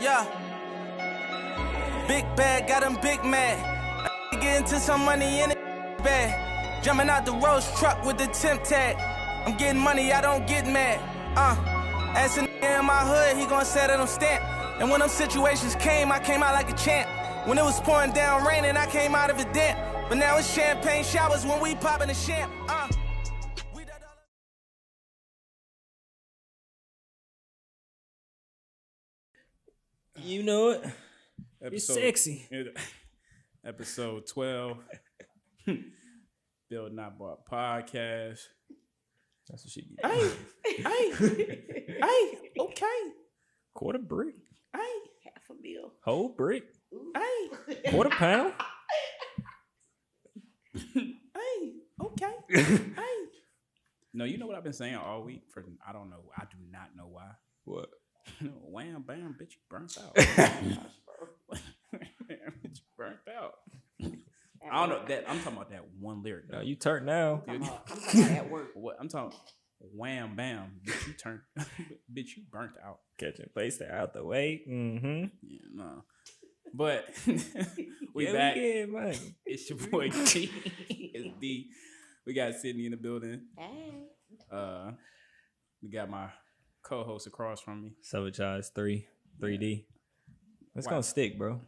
Yeah. Big bag, got him big mad. I get into some money in it bag. Jumping out the Rolls truck with the Temp Check. I'm getting money, I don't get mad. As a nigga in my hood, he gon' set it on stamp. And when them situations came, I came out like a champ. When it was pouring down raining, I came out of a damp. But now it's champagne showers when we poppin' the champ. You know it. It's sexy. Episode 12. Bill Not Bought Podcast. That's what she did. Hey, okay. Quarter brick. Hey, half a meal. Whole brick. hey, Quarter pound. hey, okay. Hey. No, you know what I've been saying all week? I don't know. I do not know why. What? Wham, bam, bitch, you burnt out. Bitch, you burnt out. I don't know that. I'm talking about that one lyric. No, you turned now. I'm talking about at work. What I'm talking? Wham, bam, bitch, you turned. Bitch, you burnt out. Catching place out the way. Mm-hmm. Yeah, no. But we yeah, back. We get money. It's your boy T. It's D. We got Sydney in the building. Hey. We got my co-host across from me. So it y'all, it's 3D. It's gonna stick, bro.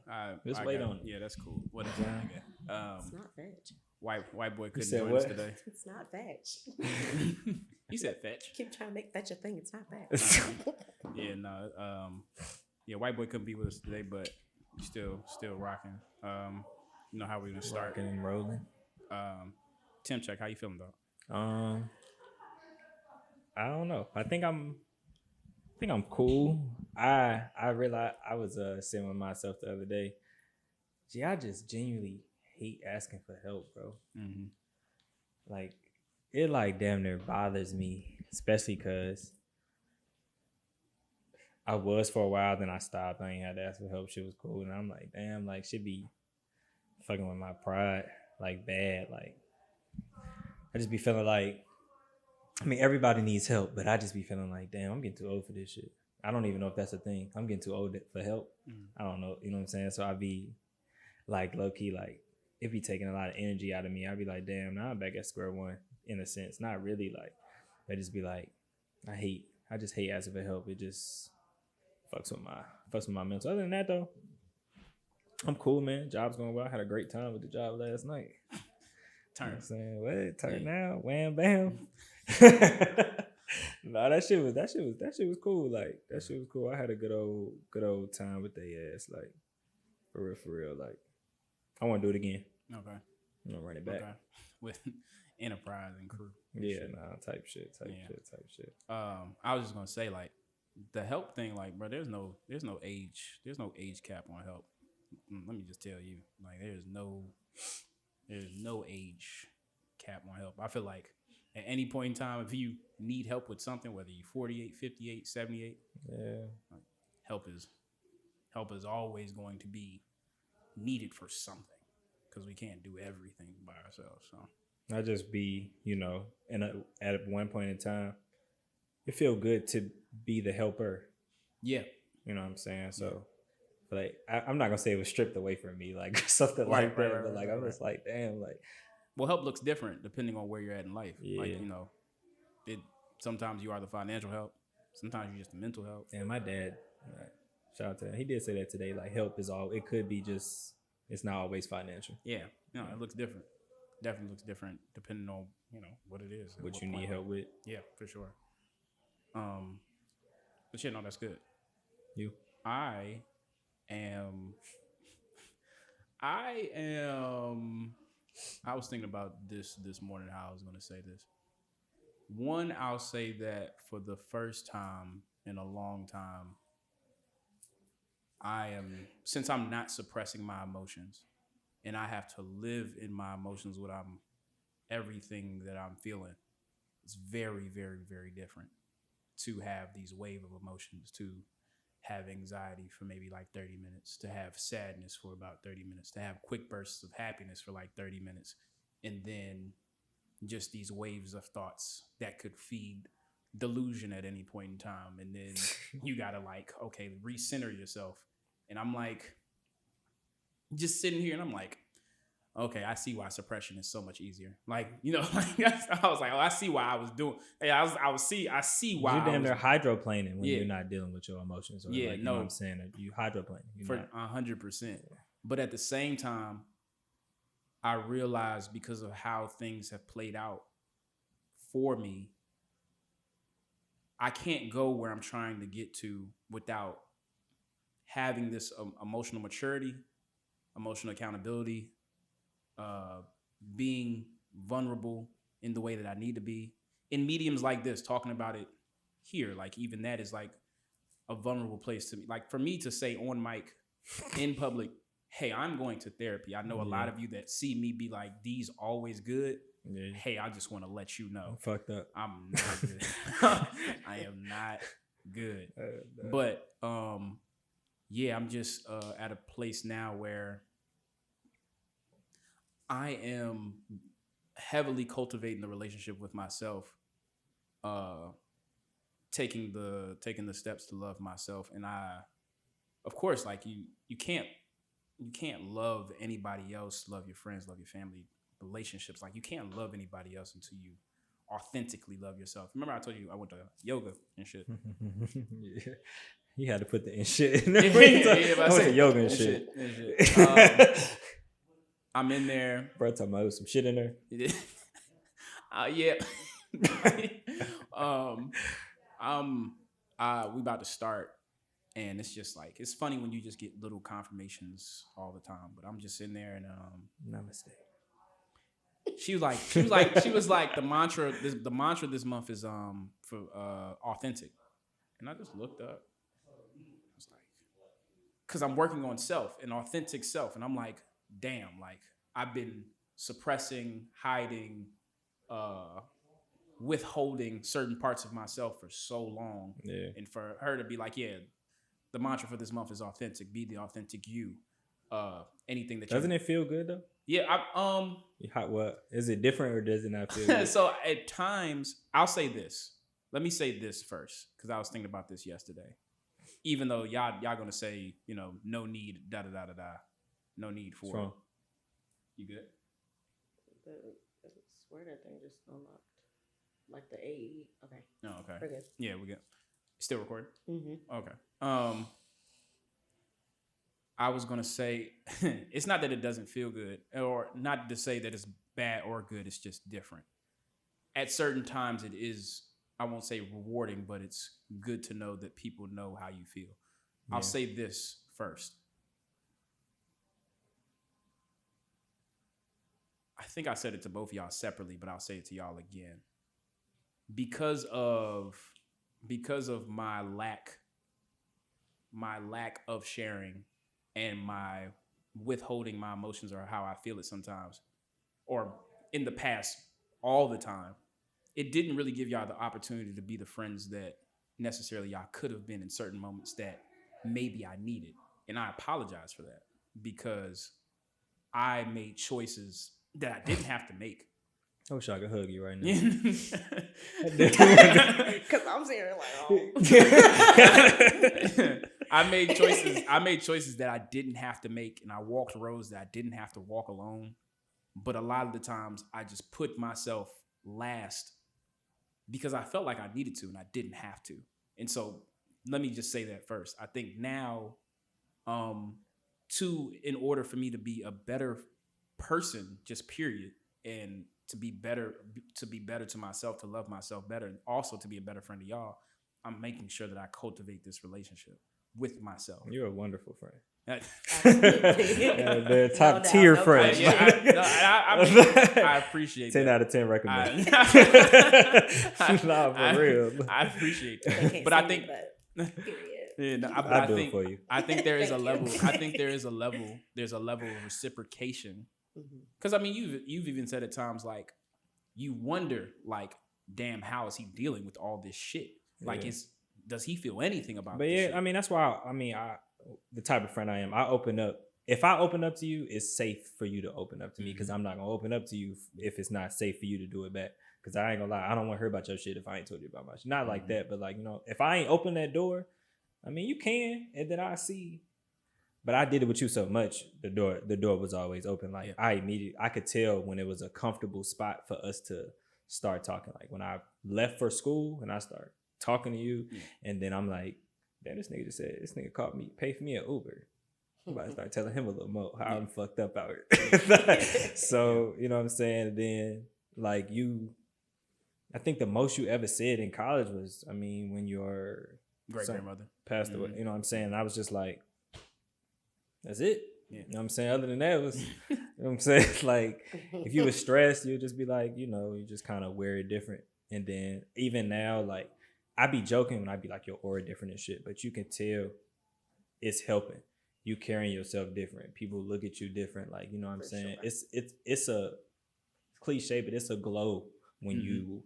Just wait on it. Yeah, that's cool. What is that? It's not veg. White boy couldn't said join what? us today. It's not veg. He said fetch. Keep trying to make fetch a thing. It's not veg. Yeah, no. Yeah, white boy couldn't be with us today, but still rocking. You know how we're gonna start. Rocking and rolling. Temp check. How you feeling, dog? I don't know. I think I'm cool. I realized I was sitting with myself the other day. Gee, I just genuinely hate asking for help, bro. Mm-hmm. Like, it like damn near bothers me, especially because I was for a while, then I stopped. I ain't had to ask for help. Shit was cool, and I'm like, damn, like, should be fucking with my pride, like, bad. Like, I just be feeling like, I mean, everybody needs help, but I just be feeling like, damn, I'm getting too old for this shit. I don't even know if that's a thing. I'm getting too old for help. I don't know. You know what I'm saying? So I be like, low key, like, it be taking a lot of energy out of me. I be like, damn, now I'm back at square one in a sense. Not really, like, I just be like, I just hate asking for help. It just fucks with my mental. Other than that, though, I'm cool, man. Job's going well. I had a great time with the job last night. Turn. You know what I'm saying, what? Turn now? Wham, bam. No, that shit was cool. Like, that shit was cool. I had a good old time with they ass. Like, for real. Like, I want to do it again. Okay. I'm gonna run it back. Okay. With Enterprise and crew. Yeah, shit. nah, type shit. I was just gonna say, like, the help thing, like, bro, there's no age cap on help. Let me just tell you, like, there's no age cap on help. I feel like at any point in time, if you need help with something, whether you're 48, 58, 78, Yeah. like, help is always going to be needed for something, because we can't do everything by ourselves. So I just be, at one point in time, it feel good to be the helper. yeah, You know what I'm saying? So, like, I'm not gonna say it was stripped away from me, like something like that. But like, I'm just like, damn, like. Well, help looks different depending on where you're at in life. Yeah. Like, sometimes you are the financial help. Sometimes you're just the mental help. And my dad, shout out to him, he did say that today. Like, help is all. It could be just. It's not always financial. Yeah. No, it looks different. Definitely looks different depending on what it is. What you need help with. Yeah, for sure. But shit, no, that's good. You. I was thinking about this morning, how I was going to say this. One, I'll say that for the first time in a long time, since I'm not suppressing my emotions, and I have to live in my emotions with everything that I'm feeling, it's very, very, very different to have these wave of emotions, to have anxiety for maybe like 30 minutes, to have sadness for about 30 minutes, to have quick bursts of happiness for like 30 minutes, and then just these waves of thoughts that could feed delusion at any point in time, and then you gotta like, okay, recenter yourself. And I'm like, just sitting here, and I'm like, okay, I see why suppression is so much easier. Like, you know, like, I was like, oh, I see why I was doing. Hey, I see why you're damn near I was, hydroplaning when you're not dealing with your emotions. Or Yeah, like, you know what I'm saying? You hydroplaning. for 100%. But at the same time, I realized because of how things have played out for me, I can't go where I'm trying to get to without having this emotional maturity, emotional accountability, being vulnerable in the way that I need to be in mediums like this, talking about it here. Like, even that is like a vulnerable place to me. Like, for me to say on mic in public, hey, I'm going to therapy. I know a lot of you that see me be like, D's always good. Yeah. Hey, I just want to let you know. I'm fucked up. I'm not good. I am not good. But yeah, I'm just at a place now where I am heavily cultivating the relationship with myself, taking the steps to love myself. And I, of course, like you can't love anybody else, love your friends, love your family, relationships. Like, you can't love anybody else until you authentically love yourself. Remember I told you I went to yoga and shit. Yeah. You had to put the in shit in there. I went to yoga and shit. I'm in there. Bro, talking about some shit in there. Yeah. We about to start, and it's just like, it's funny when you just get little confirmations all the time. But I'm just in there, and namaste. She was like the mantra this month is for authentic, and I just looked up. I was like, because I'm working on self, an authentic self, and I'm like, damn, like, I've been suppressing, hiding, withholding certain parts of myself for so long. Yeah. And for her to be like, yeah, the mantra for this month is authentic. Be the authentic you. Anything that doesn't it feel good though? Yeah. What is it different, or does it not feel good? So at times, I'll say this. Let me say this first, because I was thinking about this yesterday. Even though y'all gonna say, you know, no need, da da da da da, no need for. Strong. You good? The swear that thing just unlocked, like the AE. Okay. Oh, okay. We're good. Yeah, we're good. Still recording? Mm-hmm. Okay. I was gonna say, it's not that it doesn't feel good, or not to say that it's bad or good. It's just different. At certain times, it is, I won't say rewarding, but it's good to know that people know how you feel. Yeah. I'll say this first. I think I said it to both of y'all separately, but I'll say it to y'all again. Because of my lack of sharing and my withholding my emotions, or how I feel it sometimes, or in the past all the time, it didn't really give y'all the opportunity to be the friends that necessarily y'all could have been in certain moments that maybe I needed. And I apologize for that, because I made choices that I didn't have to make. I wish I could hug you right now. Because I'm sitting here like, oh. I made choices that I didn't have to make, and I walked roads that I didn't have to walk alone. But a lot of the times I just put myself last because I felt like I needed to, and I didn't have to. And so let me just say that first. I think now, in order for me to be a better person, just period, and to be better to myself, to love myself better, and also to be a better friend to y'all, I'm making sure that I cultivate this relationship with myself. You're a wonderful friend. They're top tier friends. I appreciate 10 that. out of 10 recommend. Nah, for real. I appreciate that. But I think period. I'll do it for you. I think there is a level. I think there is a level. There's a level of reciprocation. Because I mean, you've even said at times, like, you wonder, like, damn, how is he dealing with all this shit? Like, does he feel anything about? But this yeah, shit? I mean, that's why. I mean, the type of friend I am, I open up if I open up to you, it's safe for you to open up to me because I'm not gonna open up to you if it's not safe for you to do it back. Because I ain't gonna lie, I don't want to hear about your shit if I ain't told you about my shit. Not like that, but like, you know, if I ain't open that door, I mean, you can, and then I see. But I did it with you so much, the door was always open. Like I could tell when it was a comfortable spot for us to start talking. Like when I left for school and I start talking to you, and then I'm like, damn, this nigga just said, this nigga called me, pay for me an Uber. I'm about to start telling him a little more how I'm fucked up out here. So, you know what I'm saying? And then like I think the most you ever said in college was, I mean, when your great-grandmother passed away, you know what I'm saying? And I was just like, that's it. Yeah. You know what I'm saying? Other than that, it was, you know what I'm saying? Like, if you were stressed, you'd just be like, you know, you just kind of wear it different. And then even now, like, I be joking when I be like, your aura different and shit, but you can tell it's helping. You carrying yourself different. People look at you different. Like, you know what I'm saying? Sure. It's a cliche, but it's a glow when you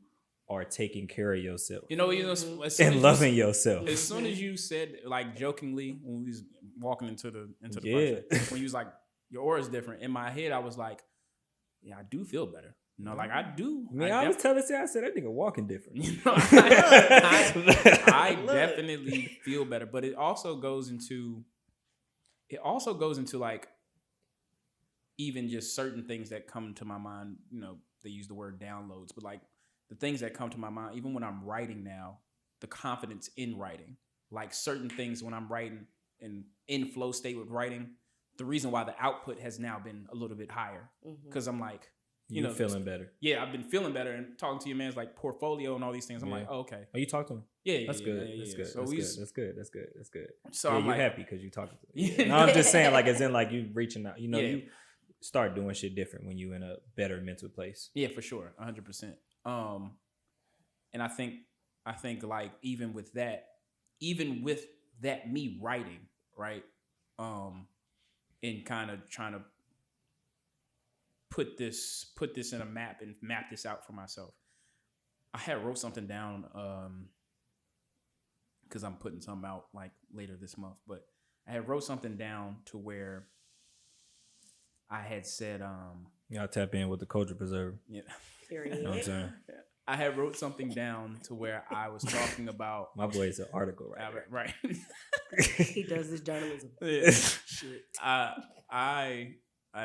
are taking care of yourself. You know, and loving yourself. As soon as you said, like, jokingly when we was walking into the function, when you was like, your aura is different. In my head, I was like, yeah, I do feel better. You know, like I do. I was telling you, I said that nigga walking different. You know, I definitely feel better, but it also goes into like even just certain things that come to my mind. You know, they use the word downloads, but like the things that come to my mind, even when I'm writing now, the confidence in writing, like certain things when I'm writing and in flow state with writing, the reason why the output has now been a little bit higher because I'm like, you know, feeling better. Yeah, I've been feeling better and talking to your man's like portfolio and all these things. I'm like, oh, okay. Oh, you talk to him? Yeah, that's good. That's good. So that's good. So I'm like, happy because you talking to him. No, I'm just saying, like, as in, like, you reaching out. You know, you start doing shit different when you in a better mental place. Yeah, for sure, 100%. And I think like even with that, me writing, right, and kind of trying to put this in a map and map this out for myself. I had wrote something down because I'm putting something out like later this month, but I had wrote something down to where I had said y'all tap in with the culture preserver. Yeah. Period. You know what I'm saying? I had wrote something down to where I was talking about my boy is an article writer. Right. He does his journalism. Yeah. Shit. I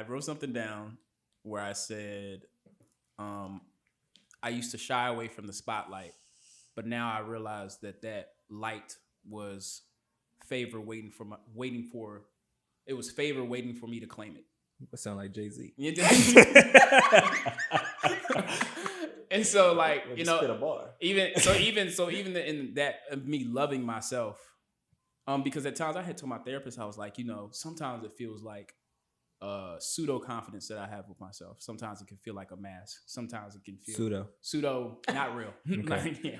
wrote something down where I said, I used to shy away from the spotlight, but now I realize that light was favor waiting for me to claim it. That sound like Jay-Z. And so, like, you know, spit a bar. even in that of me loving myself, because at times I had told my therapist, I was like, you know, sometimes it feels like pseudo confidence that I have with myself. Sometimes it can feel like a mask. Sometimes it can feel pseudo, not real. Like, yeah,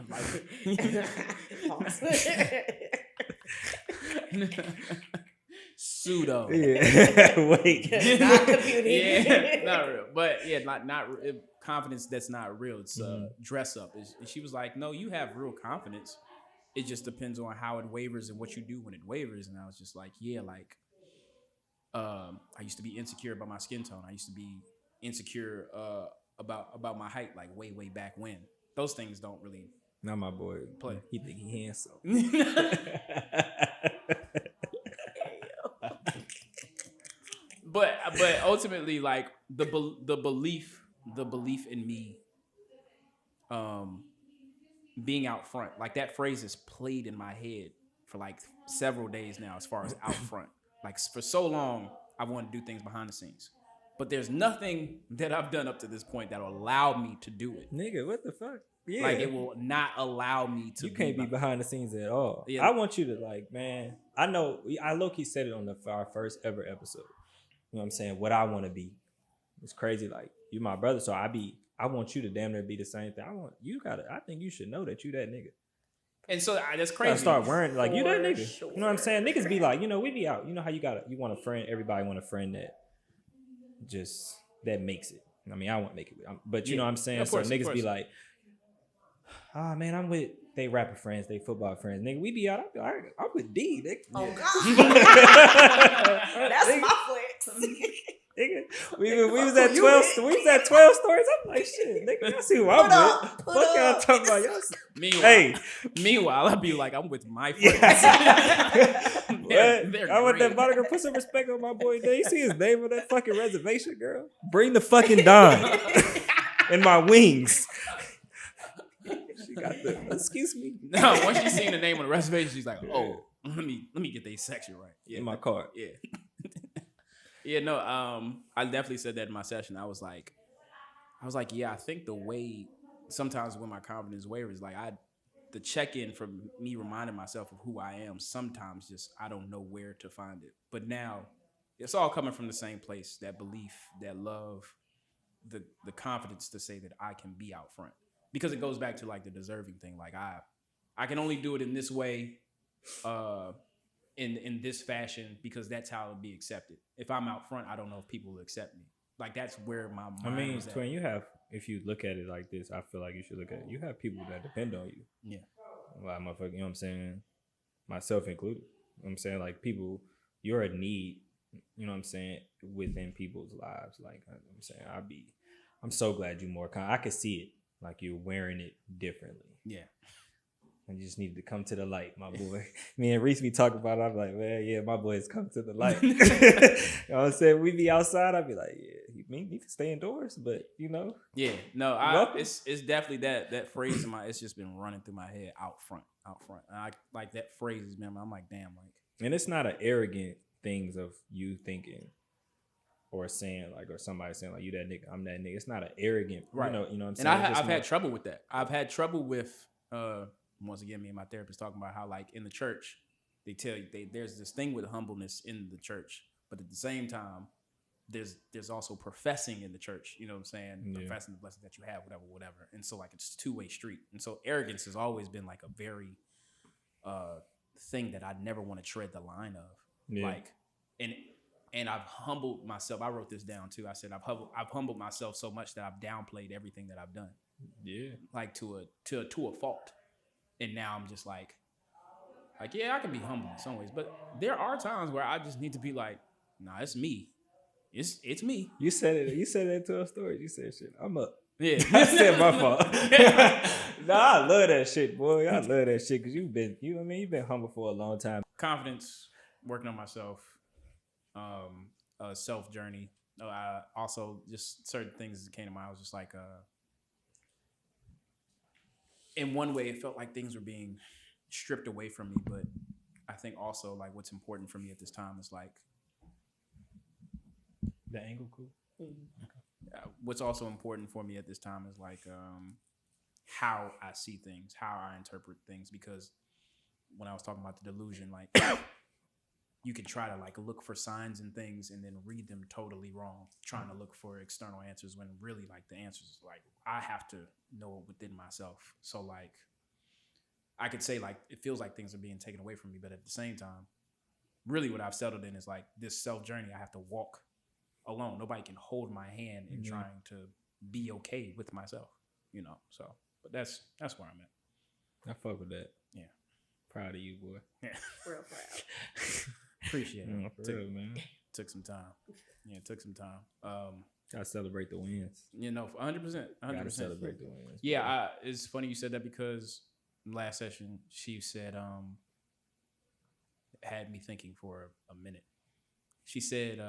pseudo. Yeah. Wait. Not computing. Yeah, not real. But yeah, not confidence that's not real. It's dress up. And she was like, no, you have real confidence. It just depends on how it wavers and what you do when it wavers. And I was just like, yeah, like I used to be insecure about my skin tone. I used to be insecure about my height, like way back when. Those things don't really. Not my boy. Play. He think he handsome. But ultimately, like the belief in me, being out front, like that phrase is played in my head for like several days now. As far as out front, like for so long, I wanted to do things behind the scenes, but there's nothing that I've done up to this point that will allow me to do it. Nigga, what the fuck? Yeah. Like it will not allow me to. You can't be behind the scenes at all. Yeah. I want you to like, man. I know I low-key said it on our first ever episode. You know what I'm saying? What I want to be. It's crazy. Like you, my brother. So I want you to damn near be the same thing. I think you should know that you that nigga. And so that's crazy. I start wearing like you that nigga. Sure. You know what I'm saying? Niggas be like, you know, we be out. You know how you want a friend. Everybody want a friend that makes it. I mean, I won't make it, but you know what I'm saying. So niggas be like, oh man, I'm with they rapper friends, they football friends. Nigga, we be out. I'm with D. Nigga. Oh God, that's my friend. Nigga, we was at 12. We was at 12 stories. I'm like, shit, nigga. I see who I'm with. Fuck y'all talking about y'all. Meanwhile, I'd be like, I'm with my friends. They're I want that moniker. Put some respect on my boy. Did you see his name on that fucking reservation, girl? Bring the fucking Don and my wings. She got the. Excuse me. No, once she seen the name on the reservation, she's like, oh, let me get their section right. Yeah, in my card. Yeah. Yeah, no, I definitely said that in my session. I was like, yeah, I think the way sometimes when my confidence wavers, like the check-in from me reminding myself of who I am, sometimes just I don't know where to find it. But now it's all coming from the same place, that belief, that love, the confidence to say that I can be out front. Because it goes back to like the deserving thing. Like I can only do it in this way, in this fashion, because that's how it'll be accepted. If I'm out front, I don't know if people will accept me. Like that's where my mind was at. Twin, if you look at it like this, I feel like you should look at it. You have people that depend on you. Yeah. Well, motherfucker, you know what I'm saying? Myself included. You know what I'm saying? Like people, you're a need, you know what I'm saying, within people's lives. Like I'm saying, I'm so glad you more I could see it. Like you're wearing it differently. Yeah. And you just needed to come to the light, my boy. Me and Reese, we talk about it. I'm like, man, yeah, my boy's come to the light. You know what I'm saying? We be outside. I'd be like, yeah, you can stay indoors, but you know. Yeah, no, it's definitely that phrase in it's just been running through my head, out front. And I like that phrase, man. I'm like, damn, like. And it's not an arrogant things of you thinking or saying like, or somebody saying like, you that nigga, I'm that nigga. It's not an arrogant, right? You know what I'm saying? And I've had trouble with that. I've had trouble with. Once again, me and my therapist talking about how, like, in the church, they tell you there's this thing with humbleness in the church, but at the same time, there's also professing in the church. You know what I'm saying? Yeah. Professing the blessings that you have, whatever. And so, like, it's a two-way street. And so, arrogance has always been like a very thing that I never want to tread the line of. Yeah. Like, and I've humbled myself. I wrote this down too. I said I've humbled myself so much that I've downplayed everything that I've done. Yeah, like to a fault. And now I'm just like, yeah, I can be humble in some ways, but there are times where I just need to be like, nah, it's me. It's me. You said it. You said that to a story. You said shit. I'm up. Yeah, I said my fault. Nah, I love that shit, boy. I love that shit because you've been humble for a long time. Confidence, working on myself, self journey. I also just certain things that came to mind. I was just like, in one way, it felt like things were being stripped away from me, but I think also like what's important for me at this time is like the angle cool. Okay. What's also important for me at this time is like how I see things, how I interpret things, because when I was talking about the delusion, like you can try to like look for signs and things and then read them totally wrong, trying to look for external answers when really like the answers like I have to know it within myself. So like I could say like it feels like things are being taken away from me, but at the same time, really what I've settled in is like this self journey I have to walk alone. Nobody can hold my hand in trying to be okay with myself, you know. So, but that's where I'm at. I fuck with that. Yeah, proud of you, boy. Yeah, real proud. Appreciate it. For real, man. Took some time. Yeah, it took some time. Gotta celebrate the wins. You know, 100%. Gotta celebrate the wins. Yeah, it's funny you said that because last session she said had me thinking for a minute. She said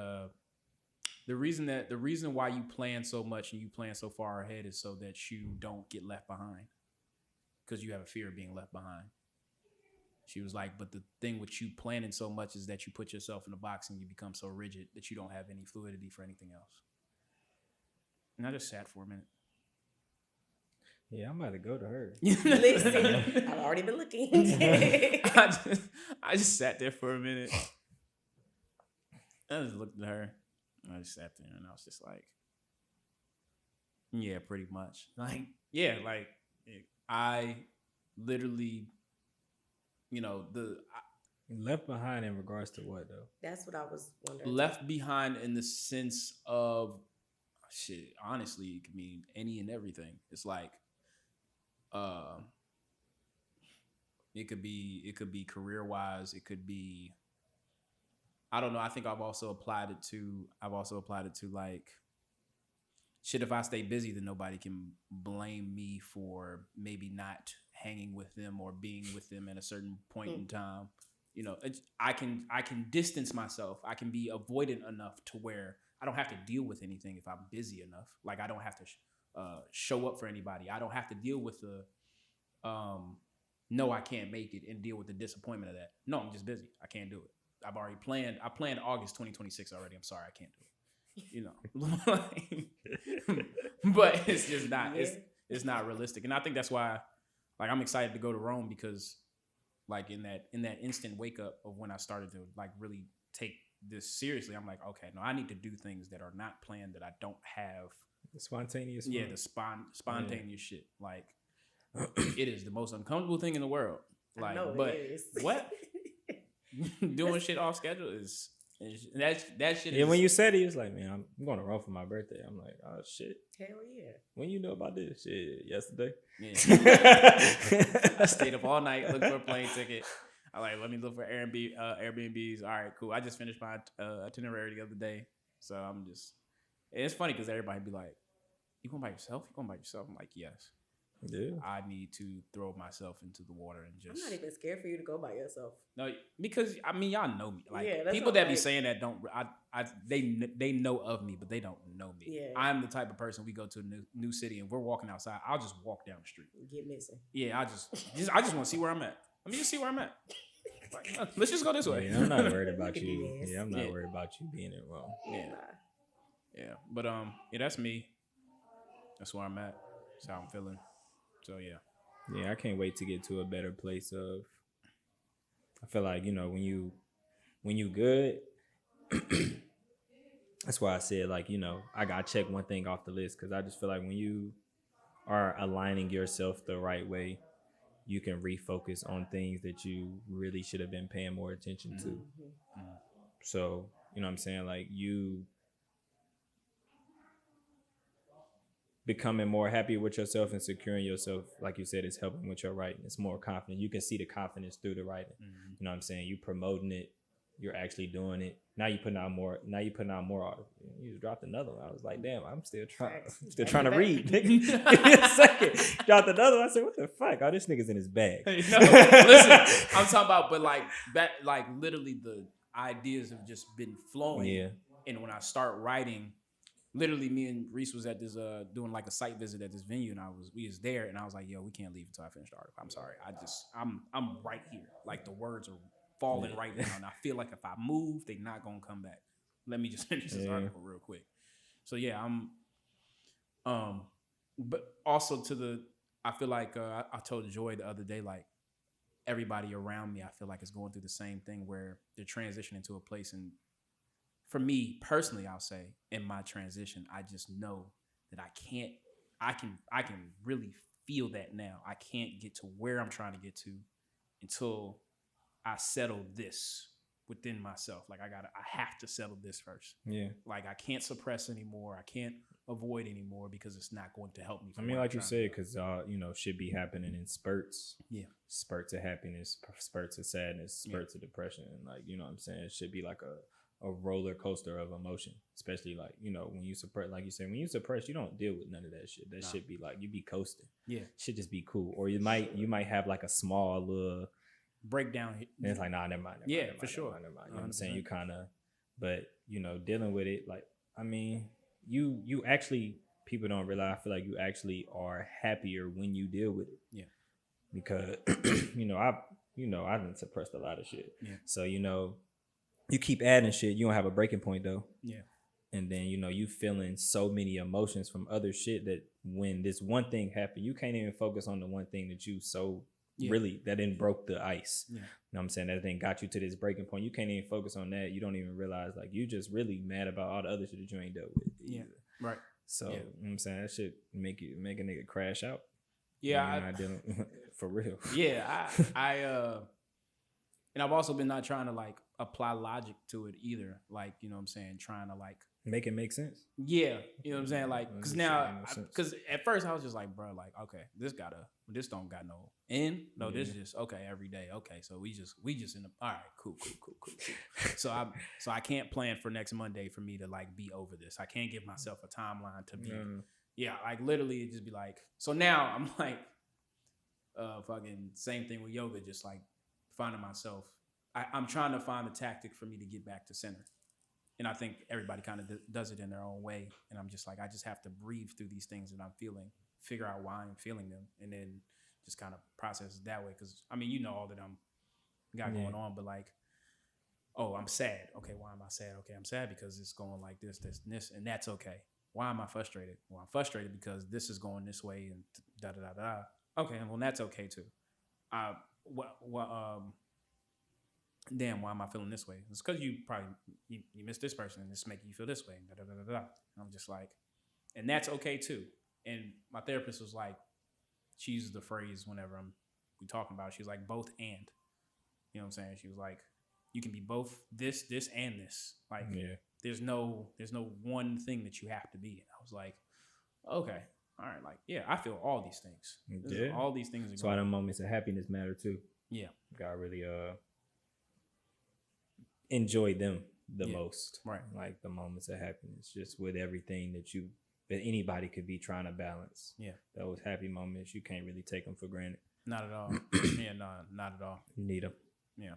the reason why you plan so much and you plan so far ahead is so that you don't get left behind, because you have a fear of being left behind. She was like, but the thing with you planning so much is that you put yourself in a box and you become so rigid that you don't have any fluidity for anything else. And I just sat for a minute. Yeah, I'm about to go to her. Listen, I've already been looking. I just sat there for a minute. I just looked at her. And I just sat there and I was just like, yeah, pretty much. Like, yeah, like I literally, you know, left behind in regards to what though? That's what I was wondering. Left behind in the sense of shit. Honestly, it could mean any and everything. It's like, it could be career wise. It could be I don't know. I think I've also applied it to like, shit, if I stay busy, then nobody can blame me for maybe not hanging with them or being with them at a certain point in time. You know, I can distance myself. I can be avoidant enough to where I don't have to deal with anything if I'm busy enough. Like, I don't have to show up for anybody. I don't have to deal with the no, I can't make it, and deal with the disappointment of that. No, I'm just busy. I can't do it. I've already planned. I planned August 2026 already. I'm sorry, I can't do it. You know, but it's just not. It's not realistic, and I think that's why, like, I'm excited to go to Rome because, like, in that instant wake up of when I started to like really take this seriously, I'm like, okay, no, I need to do things that are not planned, that I don't have. The spontaneous. Yeah, the spontaneous shit. Like, it is the most uncomfortable thing in the world. Like, but what doing shit off schedule is. That shit. Yeah, when you said it, you was like, man, I'm going to Rome for my birthday. I'm like, oh shit. Hell yeah. When you know about this shit? Yesterday. Yeah. I stayed up all night looking for a plane ticket. I like, let me look for Airbnbs. All right, cool. I just finished my itinerary the other day, so I'm just. It's funny because everybody be like, "You going by yourself? You going by yourself?" I'm like, yes. Yeah. I need to throw myself into the water and just. I'm not even scared for you to go by yourself. No, because I mean, y'all know me. Like, yeah, people that be saying that don't. They know of me, but they don't know me. Yeah. I'm the type of person, we go to a new city and we're walking outside. I'll just walk down the street. Get missing. Yeah, I just want to see where I'm at. Let me just see where I'm at. Like, let's just go this way. Yeah, I'm not worried about you. Yeah, I'm not worried about you being in Rome. Yeah. Yeah, but yeah, that's me. That's where I'm at. That's how I'm feeling. So yeah. Yeah, I can't wait to get to a better place of. I feel like, you know, when you good. That's why I said, like, you know, I gotta check one thing off the list, because I just feel like when you are aligning yourself the right way, you can refocus on things that you really should have been paying more attention to. Mm-hmm. So, you know what I'm saying? Like, you becoming more happy with yourself and securing yourself, like you said, is helping with your writing. It's more confident. You can see the confidence through the writing. Mm-hmm. You know what I'm saying? You promoting it. You're actually doing it. Now you putting out more. You just dropped another one. I was like, damn, I'm still trying to read. Second, dropped another one. I said, what the fuck? Oh, this nigga's in his bag. No, listen, I'm talking about, but like that, like literally the ideas have just been flowing. Yeah. And when I start writing, literally me and Reese was at this doing like a site visit at this venue, and we was there, and I was like, yo, we can't leave until I finish the article. I'm sorry. I'm right here. Like, the words are falling right now, and I feel like if I move, they're not gonna come back. Let me just finish this article real quick. So yeah, I'm but also I feel like I told Joy the other day, like, everybody around me, I feel like is going through the same thing where they're transitioning to a place. And for me personally, I'll say, in my transition, I just know that I can really feel that now. I can't get to where I'm trying to get to until I settle this within myself. Like, I have to settle this first. Yeah. Like, I can't suppress anymore. I can't avoid anymore, because it's not going to help me. I mean, like you said, because you know, shit be happening in spurts. Yeah. Spurts of happiness, spurts of sadness, spurts of depression. And, like, you know what I'm saying? It should be like a roller coaster of emotion. Especially, like, you know, when you suppress, like you said, when you suppress, you don't deal with none of that shit. That shit be like, you be coasting. Yeah. Should just be cool. Or you might have like a small little breakdown. And it's like, nah, never mind. Yeah, for sure. You know what I'm saying? You kind of, but, you know, dealing with it, like, I mean, you actually, people don't realize, I feel like you actually are happier when you deal with it. Yeah. Because, I done suppressed a lot of shit. Yeah. So, you know, you keep adding shit, you don't have a breaking point though. Yeah. And then, you know, you feeling so many emotions from other shit that when this one thing happened, you can't even focus on the one thing that you really, that didn't broke the ice. Yeah. You know what I'm saying? That thing got you to this breaking point. You can't even focus on that. You don't even realize, like, you just really mad about all the other shit that you ain't dealt with. Yeah. Right. So, you know what I'm saying? That shit make a nigga crash out. Yeah. You're not dealing for real. Yeah. And I've also been not trying to, like, apply logic to it either. Like, you know what I'm saying? Trying to, like, Make it make sense. Yeah, you know what I'm saying? Like, because now, sense. because at first I was just like, bro, like, okay, this don't got no end. No, this just okay every day. Okay, so we just in the all right, cool. So I can't plan for next Monday for me to like be over this. I can't give myself a timeline to be. Yeah, like literally, it just be like. So now I'm like, fucking same thing with yoga. Just like finding myself. I'm trying to find the tactic for me to get back to center. And I think everybody kind of does it in their own way. And I'm just like, I just have to breathe through these things that I'm feeling, figure out why I'm feeling them, and then just kind of process it that way. Because, I mean, you know all that I'm got going on, but like, oh, I'm sad. Okay, why am I sad? Okay, I'm sad because it's going like this, and that's okay. Why am I frustrated? Well, I'm frustrated because this is going this way and da-da-da-da. Okay, well, that's okay too. Damn, why am I feeling this way? It's because you probably you miss this person and it's making you feel this way. Da, da, da, da, da. I'm just like, and that's okay too. And my therapist was like, she uses the phrase whenever we talking about it, she was like, both and. You know what I'm saying? She was like, you can be both this, and this. Like, there's no one thing that you have to be. And I was like, okay, all right, like, yeah, I feel all these things. All these things. That's why them moments of happiness matter too. Yeah, gotta really enjoy them the most, right? Like the moments of happiness, just with everything that anybody could be trying to balance. Yeah, those happy moments, you can't really take them for granted. Not at all. Yeah, no, not at all. You need them. Yeah.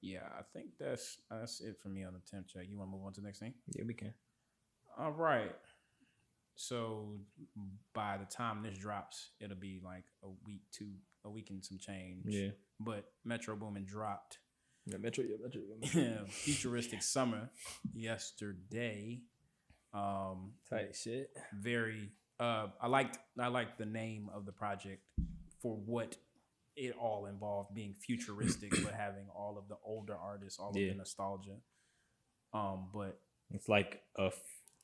Yeah, I think that's it for me on the temp check. You want to move on to the next thing? Yeah, we can. All right. So by the time this drops, it'll be like a week and some change. Yeah. But Metro Boomin dropped. Yeah, Metro. Futuristic Summa yesterday. Tight shit. Very. I liked the name of the project for what it all involved, being futuristic, but having all of the older artists, all of the nostalgia. But it's like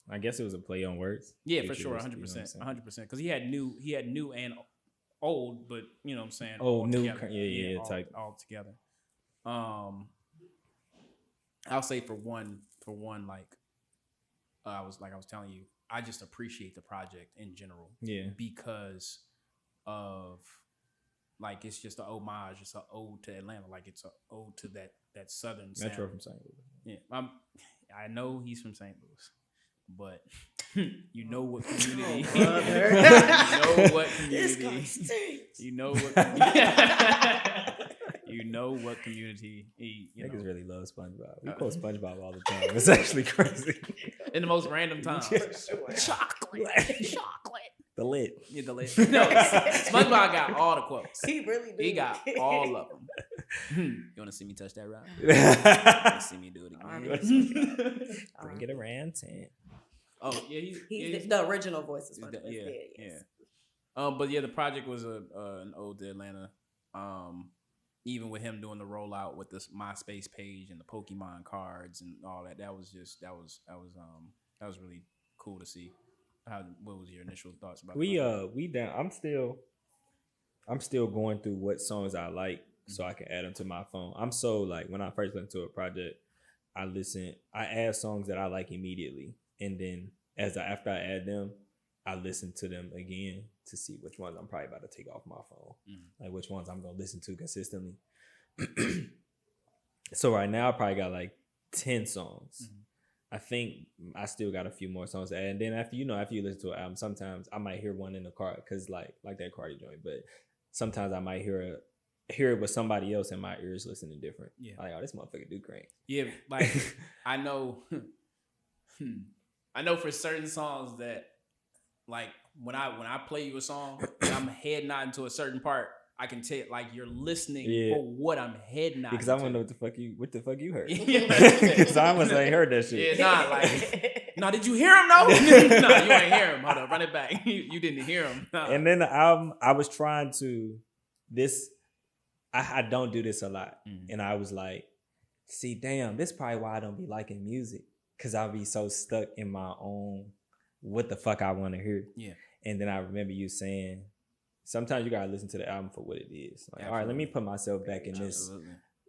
I guess it was a play on words. Yeah, for sure, 100%, 100%. Because he had new and old, but you know what I'm saying. Oh, new, together. type all together. I'll say for one, like I was telling you, I just appreciate the project in general. Yeah, because of like it's just an homage, it's an ode to Atlanta, like it's an ode to that southern Metro sound. From St. Louis. Yeah, I know he's from St. Louis. But you know what community? You know what community? You know what community? Niggas really love SpongeBob. We quote SpongeBob all the time. It's actually crazy. In the most random times. Chocolate. The lit. Yeah, the lit. No, SpongeBob got all the quotes. He really did. He got all of them. You want to see me touch that rock? You want to see me do it again? Bring it around, Tent. Oh yeah, he's the original voice of SpongeBob. But yeah, the project was an ode to Atlanta. Even with him doing the rollout with this MySpace page and the Pokemon cards and all that, that was really cool to see. What was your initial thoughts about? We down. I'm still going through what songs I like so I can add them to my phone. I'm so like when I first listen to a project, I add songs that I like immediately. And then after I add them, I listen to them again to see which ones I'm probably about to take off my phone. Like which ones I'm going to listen to consistently. So right now I probably got like 10 songs. I think I still got a few more songs to add. And then after you listen to an album, sometimes I might hear one in the car because like that Cardi joint. But sometimes I might hear it with somebody else and my ears listening different. Yeah. Like, oh, this motherfucker do crank. Yeah, like I know for certain songs that like when I play you a song and I'm head nodding to a certain part, I can tell like you're listening for what I'm head nodding. Because I want to know what the fuck you heard. Because I almost ain't heard that shit. Yeah, nah, did you hear him though? Nah, you ain't hear him. Hold up, run it back. You didn't hear him. Nah. And then the album, I was trying to I don't do this a lot. And I was like, see, damn, this is probably why I don't be liking music. Because I'll be so stuck in my own what the fuck I want to hear. Yeah. And then I remember you saying, sometimes you got to listen to the album for what it is. Like, all right, let me put myself back in this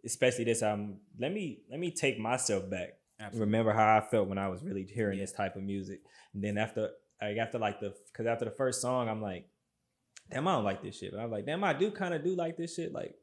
especially this album, let me take myself back. Absolutely. Remember how I felt when I was really hearing this type of music. And then after the first song, I'm like, damn, I don't like this shit. But I'm like, damn, I do kind of like this shit. Like,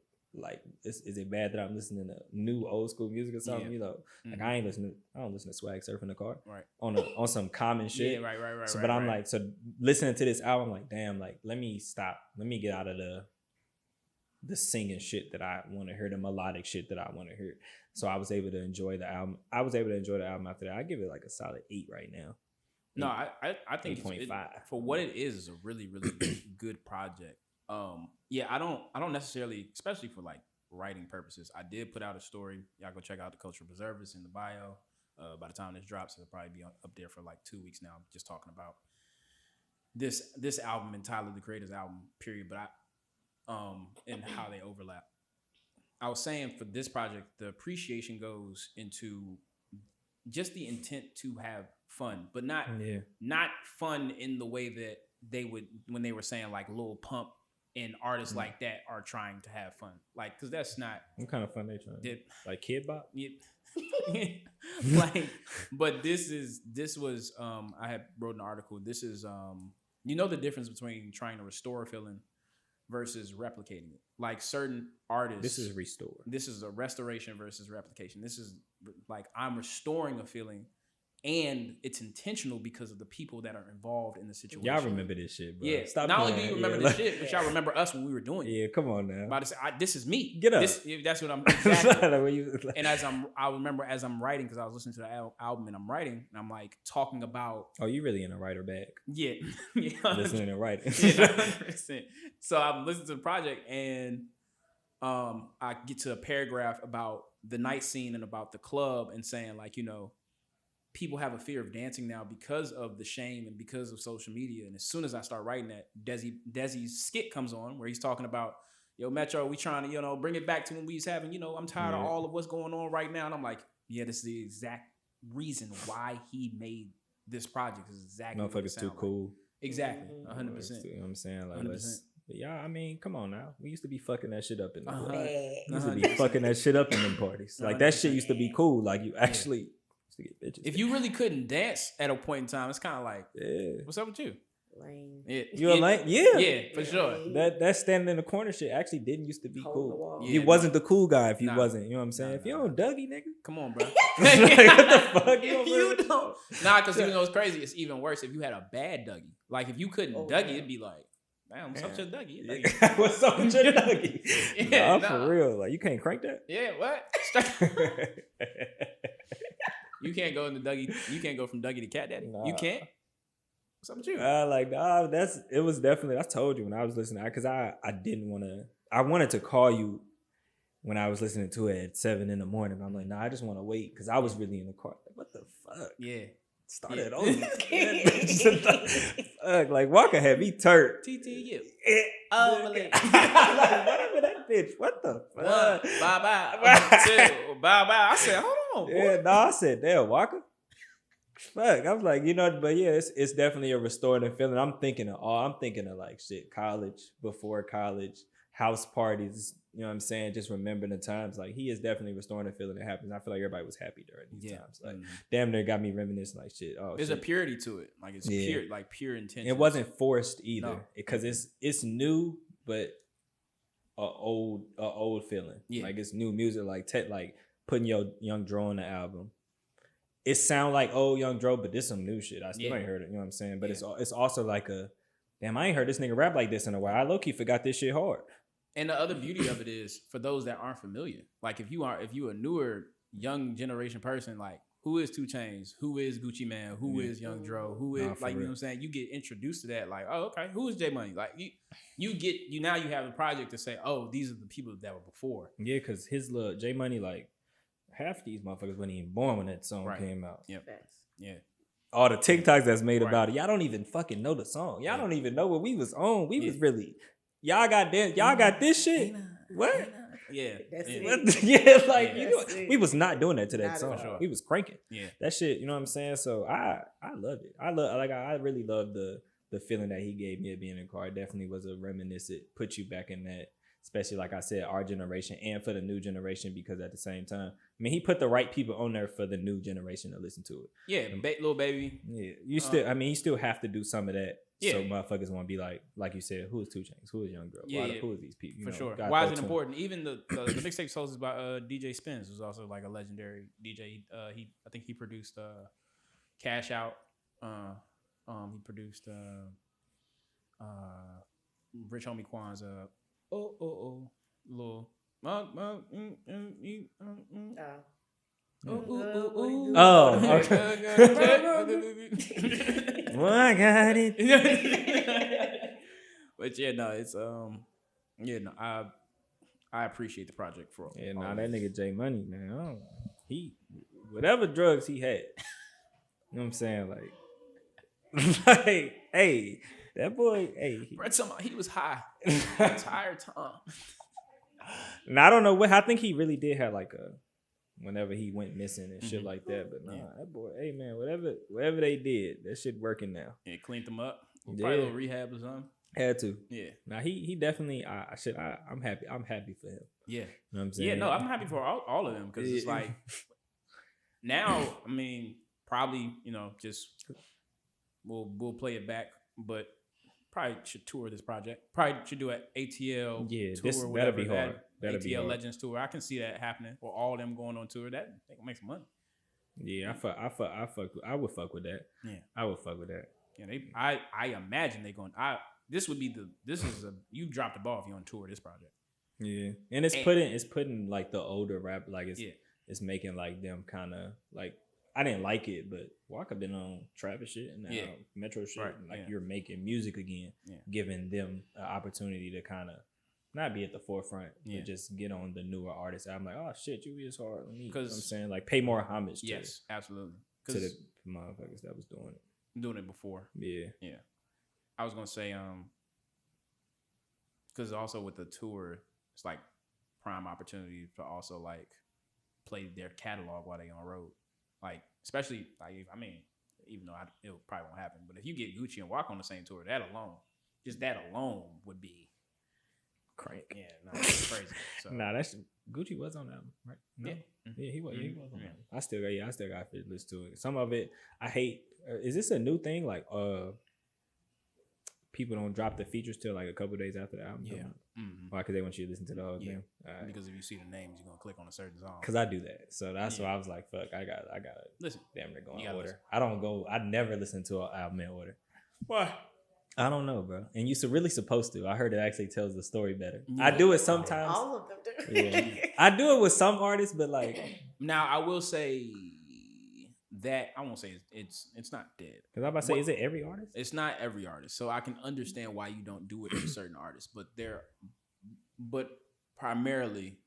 is it bad that I'm listening to new old school music or something? Yeah. You know, like I don't listen to Swag Surf in the car, Right. On some common shit. Yeah, right. So, but I'm like, so listening to this album, like, damn, like let me stop. Let me get out of the singing shit that I want to hear, the melodic shit that I want to hear. So I was able to enjoy the album. After that. I give it like a solid 8 right now. No, I think 8.5 for what it is a really good project. Yeah, I don't necessarily, especially for like writing purposes. I did put out a story. Y'all go check out the Cultural Preservers in the bio. By the time this drops, it'll probably be up there for like 2 weeks now. Just talking about this album and Tyler the Creator's album, period. But and how they overlap. I was saying for this project, the appreciation goes into just the intent to have fun, but not fun in the way that they would when they were saying like Lil Pump and artists like that are trying to have fun, like because that's not what kind of fun they trying. Like Kid Bop. Yeah. Like, but this was I had wrote an article. This is you know the difference between trying to restore a feeling versus replicating it. Like certain artists, this is restore. This is a restoration versus replication. This is like I'm restoring a feeling, and it's intentional because of the people that are involved in the situation. Y'all remember this shit, bro. Yeah. Stop Not playing. only do you remember this shit, but y'all remember us when we were doing it. Yeah, come on now. About to say, this is me. Get up. That's what I'm exactly. Like, And I remember as I'm writing, because I was listening to the album and I'm writing, and I'm like talking about. Oh, you really in a writer bag? Yeah. Listening and writing. Yeah, 100%. So I'm listening to the project, and I get to a paragraph about the night scene and about the club, and saying like, you know, people have a fear of dancing now because of the shame and because of social media. And as soon as I start writing that, Desi's skit comes on where he's talking about, yo, Metro, we trying to, you know, bring it back to when we was having, you know, I'm tired of all of what's going on right now. And I'm like, yeah, this is the exact reason why he made this project. Is exactly motherfuckers too cool. Exactly. 100%. You know what I'm saying? Like, 100%. But yeah, I mean, come on now. We used to be fucking that shit up in the parties. We 100%. used to be fucking that shit up in them parties. Like, that shit used to be cool. Like, you actually used to get bitches. If you really couldn't dance at a point in time, it's kind of like, what's up with you? Lame. Yeah. You a lame? Yeah. Yeah, for sure. That standing in the corner shit actually didn't used to be cool. Yeah, you wasn't the cool guy if you Nah. wasn't. You know what I'm saying? If you don't Dougie, nigga. Come on, bro. Like, what the fuck? You don't. Nah, because you know what's crazy? It's even worse if you had a bad Dougie. Like, if you couldn't Dougie, it'd be like, damn, what's up with your Dougie? What's up with your Dougie? Yeah, nah, for real. Like, you can't crank that? Yeah, what? You can't go into Dougie. You can't go from Dougie to Cat Daddy. Nah. You can't. What's up with you? It was definitely, I told you when I was listening, because I didn't want to, I wanted to call you when I was listening to it at 7 a.m. But I'm like, nah, I just want to wait, because I was really in the car. Like, what the fuck? Yeah. Started over. Fuck, like Walker had me turned. TTU. Oh, like, whatever that bitch. What the fuck? Bye-bye. 2. Bye-bye. I said, hold on. Yeah, no, I said, damn, Walker. Fuck, I was like, you know, but yeah, it's definitely a restorative feeling. I'm thinking of like shit, college, before college, house parties. You know what I'm saying? Just remembering the times. Like, he is definitely restoring the feeling that happens. I feel like everybody was happy during these times. Like, damn near got me reminiscing like shit. Oh, there's a purity to it. Like, it's pure, like pure intention. It wasn't forced either, because it's new, but a old feeling. Yeah. Like, it's new music. Like like putting your Young Dro on the album. It sound like old Young Dro, but this some new shit. I still ain't heard it. You know what I'm saying? But it's also like damn, I ain't heard this nigga rap like this in a while. I low-key forgot this shit hard. And the other beauty of it is, for those that aren't familiar, like if you a newer young generation person, like who is 2 Chainz, who is Gucci Mane, who is Young Dro, who is like, you know what I'm saying? You get introduced to that, like, oh, okay, who is J Money? Like you now you have a project to say, oh, these are the people that were before. Yeah, because his little J Money, like half these motherfuckers wasn't even born when that song came out. Yep. Yeah. All the TikToks that's made about it, y'all don't even fucking know the song. Y'all don't even know what we was on. We was really, y'all got this shit. What? Yeah. Like, you know, we was not doing that to that song. Sure. We was cranking. Yeah. That shit, you know what I'm saying? So I loved it. I really loved the feeling that he gave me at being in the car. It definitely was a reminiscent, put you back in especially like I said, our generation and for the new generation, because at the same time, I mean, he put the right people on there for the new generation to listen to it. Yeah, Lil Baby. Yeah, you still have to do some of that. Yeah. So motherfuckers want to be like you said, who is 2 Chainz? Who is Young Girl? Who is these people? For sure. Why is it important? Even the mixtape sold by DJ Spins was also like a legendary DJ. I think he produced Cash Out. He produced Rich Homie Quan's little okay. Well, I got it. But yeah, no, it's I appreciate the project for that nigga J Money, man. He whatever drugs he had. You know what I'm saying? Like hey, that boy, hey. He was high the entire time. Now I don't know I think he really did have like a whenever he went missing and shit like that. But that boy, hey man, whatever they did, that shit working now. Yeah, cleaned them up. Probably a little rehab or something. Had to. Yeah. Now he definitely I'm happy. I'm happy for him. Yeah. You know what I'm saying? Yeah, no, I'm happy for all of them because it's like now, I mean, probably, just we'll play it back, but probably should tour this project. Probably should do an ATL tour. That'll be hard. ATL Legends tour. I can see that happening, or all of them going on tour. That they can make some money. Yeah, I would fuck with that. Yeah, I would fuck with that. Yeah, I imagine they going. You dropped the ball if you're on tour this project. Yeah, and it's putting like the older rap it's making like them kind of like. I didn't like it, but Walker been on Travis shit and now Metro shit. Right. Like you're making music again, giving them an opportunity to kind of not be at the forefront, but just get on the newer artists. I'm like, oh shit, you is hard. You know what I'm saying? Like pay more homage to absolutely. To the motherfuckers that was doing it before. Yeah. Yeah. I was gonna say, because also with the tour, it's like prime opportunity to also like play their catalog while they on road. Like, especially, like, even though it probably won't happen, but if you get Gucci and Walk on the same tour, that alone would be crank. Yeah, it's crazy. So. That's Gucci was on that album, right? No? Yeah, he was. He was on that. I still got to listen to it. Some of it I hate. Is this a new thing? Like, people don't drop the features till like a couple days after the album. Yeah. Why? Because they want you to listen to the whole thing. Right. Because if you see the names, you're gonna click on a certain song. Because I do that, so that's why I was like, "Fuck, I gotta listen." Damn, they're going in order. I never listen to an album in order. Why? I don't know, bro. And you're really supposed to. I heard it actually tells the story better. Yeah. I do it sometimes. All of them do. Yeah. I do it with some artists, but like now I will say that I won't say it's not dead. Because I'm about to say, is it every artist? It's not every artist. So I can understand why you don't do it with certain artists, but primarily,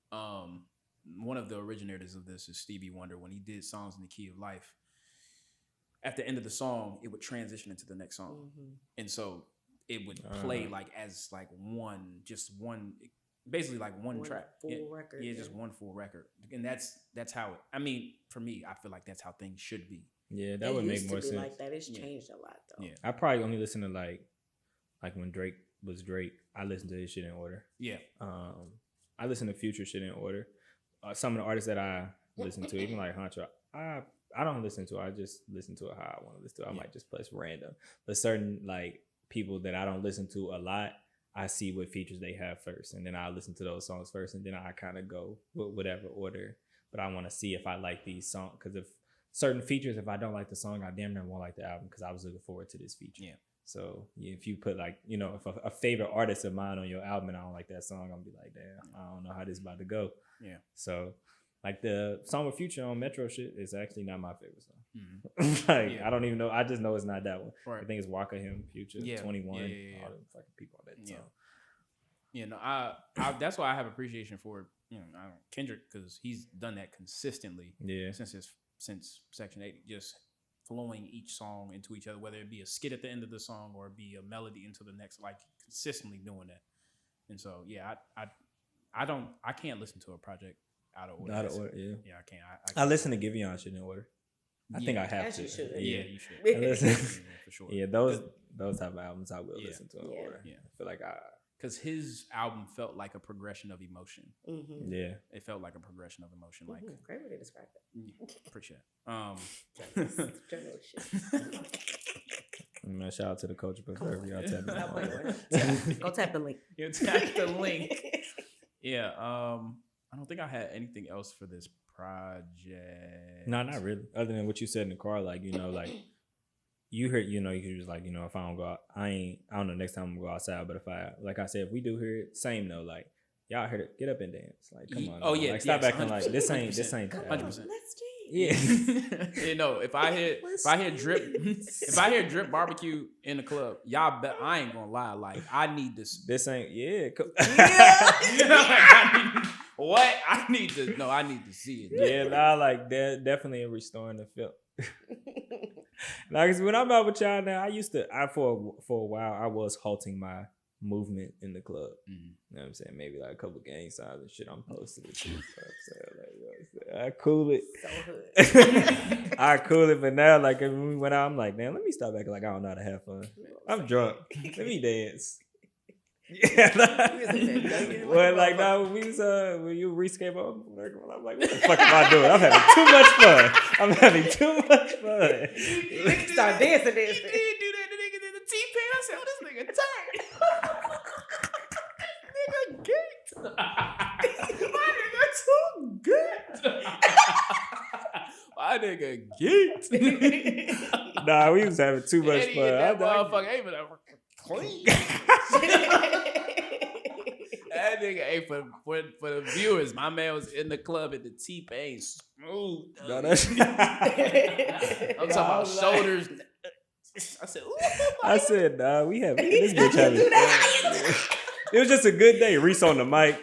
one of the originators of this is Stevie Wonder. When he did Songs in the Key of Life, at the end of the song, it would transition into the next song. And so it would play like as like one, basically like one track. Full record. Yeah, just one full record. And that's how it, I mean, for me, I feel like that's how things should be. Yeah, that would make more sense. Like that. It's changed a lot though. Yeah. I probably only listen to like when Drake was Drake, I listened to his shit in order. Yeah. I listen to Future shit in order. Some of the artists that I listen to, even like Honcho, I don't listen to it. I just listen to it how I want to listen to it. I might just press random. But certain like people that I don't listen to a lot, I see what features they have first. And then I listen to those songs first. And then I kind of go with whatever order. But I want to see if I like these songs. Because if certain features, if I don't like the song, I damn near won't like the album because I was looking forward to this feature. Yeah. So if you put like, if a favorite artist of mine on your album and I don't like that song, I'm going to be like, damn, I don't know how this is about to go. Yeah. So like the song with Future on Metro shit is actually not my favorite song. I don't even know. I just know it's not that one. Right. I think it's Waka, him, Future, 21, all the fucking people on that song. Yeah, no, I that's why I have appreciation for Kendrick because he's done that consistently. Yeah. Since Section 8, just flowing each song into each other, whether it be a skit at the end of the song or be a melody into the next, like consistently doing that. And so I can't listen to a project out of order. Out of order, yeah. Yeah, I can't. I listen to Giveon shit in order. I think I have to. You should. Yeah, you should. I listen, for sure. Yeah, those type of albums I will listen to in order. Yeah. I feel like because his album felt like a progression of emotion. Mm-hmm. Yeah. It felt like a progression of emotion. Like Great way to describe it. appreciate. Journalist shit. Man, shout out to the culture preserver. Y'all tap Stop me. playing. Go tap the link. You tap the link. Yeah. I don't think I had anything else for this project. No, not really. Other than what you said in the car, like, you know, like you heard, you know, you was like, you know, if I don't go out, I don't know next time I'm gonna go outside. But if I said, if we do hear it, same though, like y'all heard it, get up and dance. Like, come on. Oh, man. yeah. Like, stop acting like this 100%. ain't the 100%. album. Let's dance. Yeah. You know, if I hear drip barbecue in the club, y'all bet I ain't gonna lie. Like, I need this. This ain't, yeah. You know, like, I need to see it. Yeah, nah, like that definitely in restoring the film. Like, when I'm out with y'all now, for a while I was halting my movement in the club. Mm-hmm. You know what I'm saying? Maybe like a couple gang signs and shit I'm posted it too. I cool it. So hood. I cool it, but now like when we went out, I'm like, man, let me stop acting like I don't know how to have fun. I'm drunk. Let me dance. Yeah, well, like now when we was when you rescape on, I'm like, what the fuck am I doing? I'm having too much fun. Start dancing. He did do that. The nigga did the T-Pain. I said, oh, this nigga tired. Nigga geeked. My nigga too good. My nigga geeked. Nah, we was having too much Eddie fun. hit that motherfucker ain't even clean. That nigga, hey, for the viewers, my man was in the club at the T-Pain smooth. No, that's I'm talking about shoulders. I said, nah, we have this bitch having fun. It was just a good day. Reese on the mic.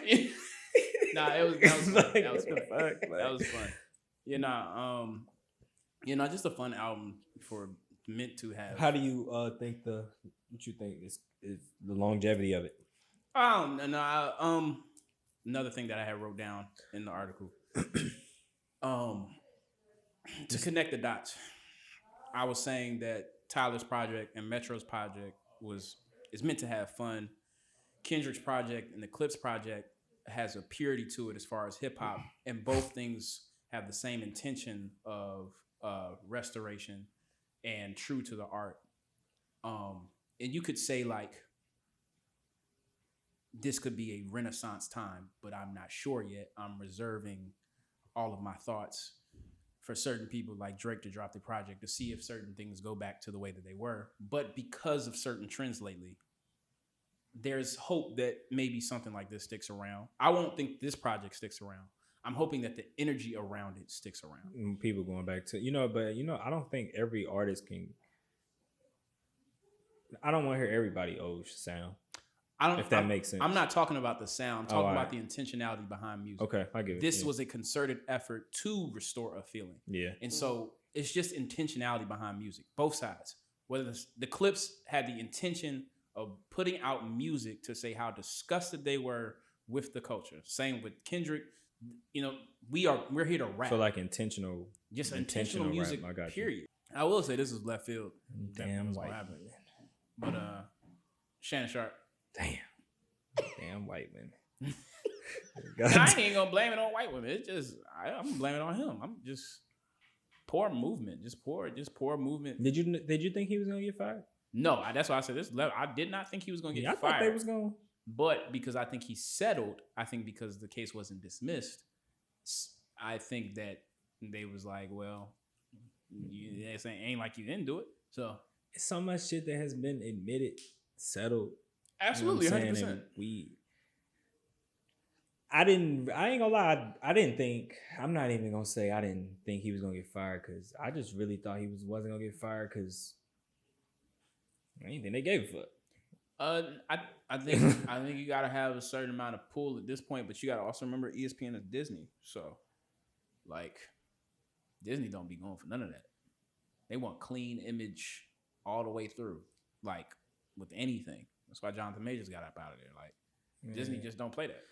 Nah, that was fun. Just a fun album for meant to have. How do you think what you think is the longevity of it? Another thing that I had wrote down in the article. To connect the dots, I was saying that Tyler's project and Metro's project is meant to have fun. Kendrick's project and the Clips project has a purity to it as far as hip hop, and both things have the same intention of restoration and true to the art. And you could say like this could be a renaissance time, but I'm not sure yet. I'm reserving all of my thoughts for certain people like Drake to drop the project to see if certain things go back to the way that they were. But because of certain trends lately, there's hope that maybe something like this sticks around. I won't think this project sticks around. I'm hoping that the energy around it sticks around. People going back to, I don't think every artist can. I don't want to hear everybody sound. If that makes sense. I'm not talking about the sound. I'm talking about the intentionality behind music. Okay, I get it. This was a concerted effort to restore a feeling. Yeah. And so it's just intentionality behind music, both sides. Whether the Clips had the intention of putting out music to say how disgusted they were with the culture. Same with Kendrick. We're here to rap. So like intentional. Just intentional music, rap. I got period. You. I will say this is left field. Damn white. But Shannon Sharpe. Damn white women. I ain't gonna blame it on white women. It's just I'm blaming it on him. I'm just poor movement. Just poor movement. Did you think he was gonna get fired? No, that's why I said this. I did not think he was gonna get fired. I thought they was gonna. But because I think he settled, I think because the case wasn't dismissed, I think that they was like, well, it ain't like you didn't do it. So it's so much shit that has been admitted, settled. Absolutely, 100%. I ain't gonna lie. I'm not even gonna say I didn't think he was gonna get fired because I just really thought he wasn't gonna get fired because I didn't think they gave a fuck. I think you gotta have a certain amount of pull at this point, but you gotta also remember ESPN is Disney, so like Disney don't be going for none of that. They want clean image all the way through, like with anything. That's why Jonathan Majors got up out of there. Like Disney just don't play that.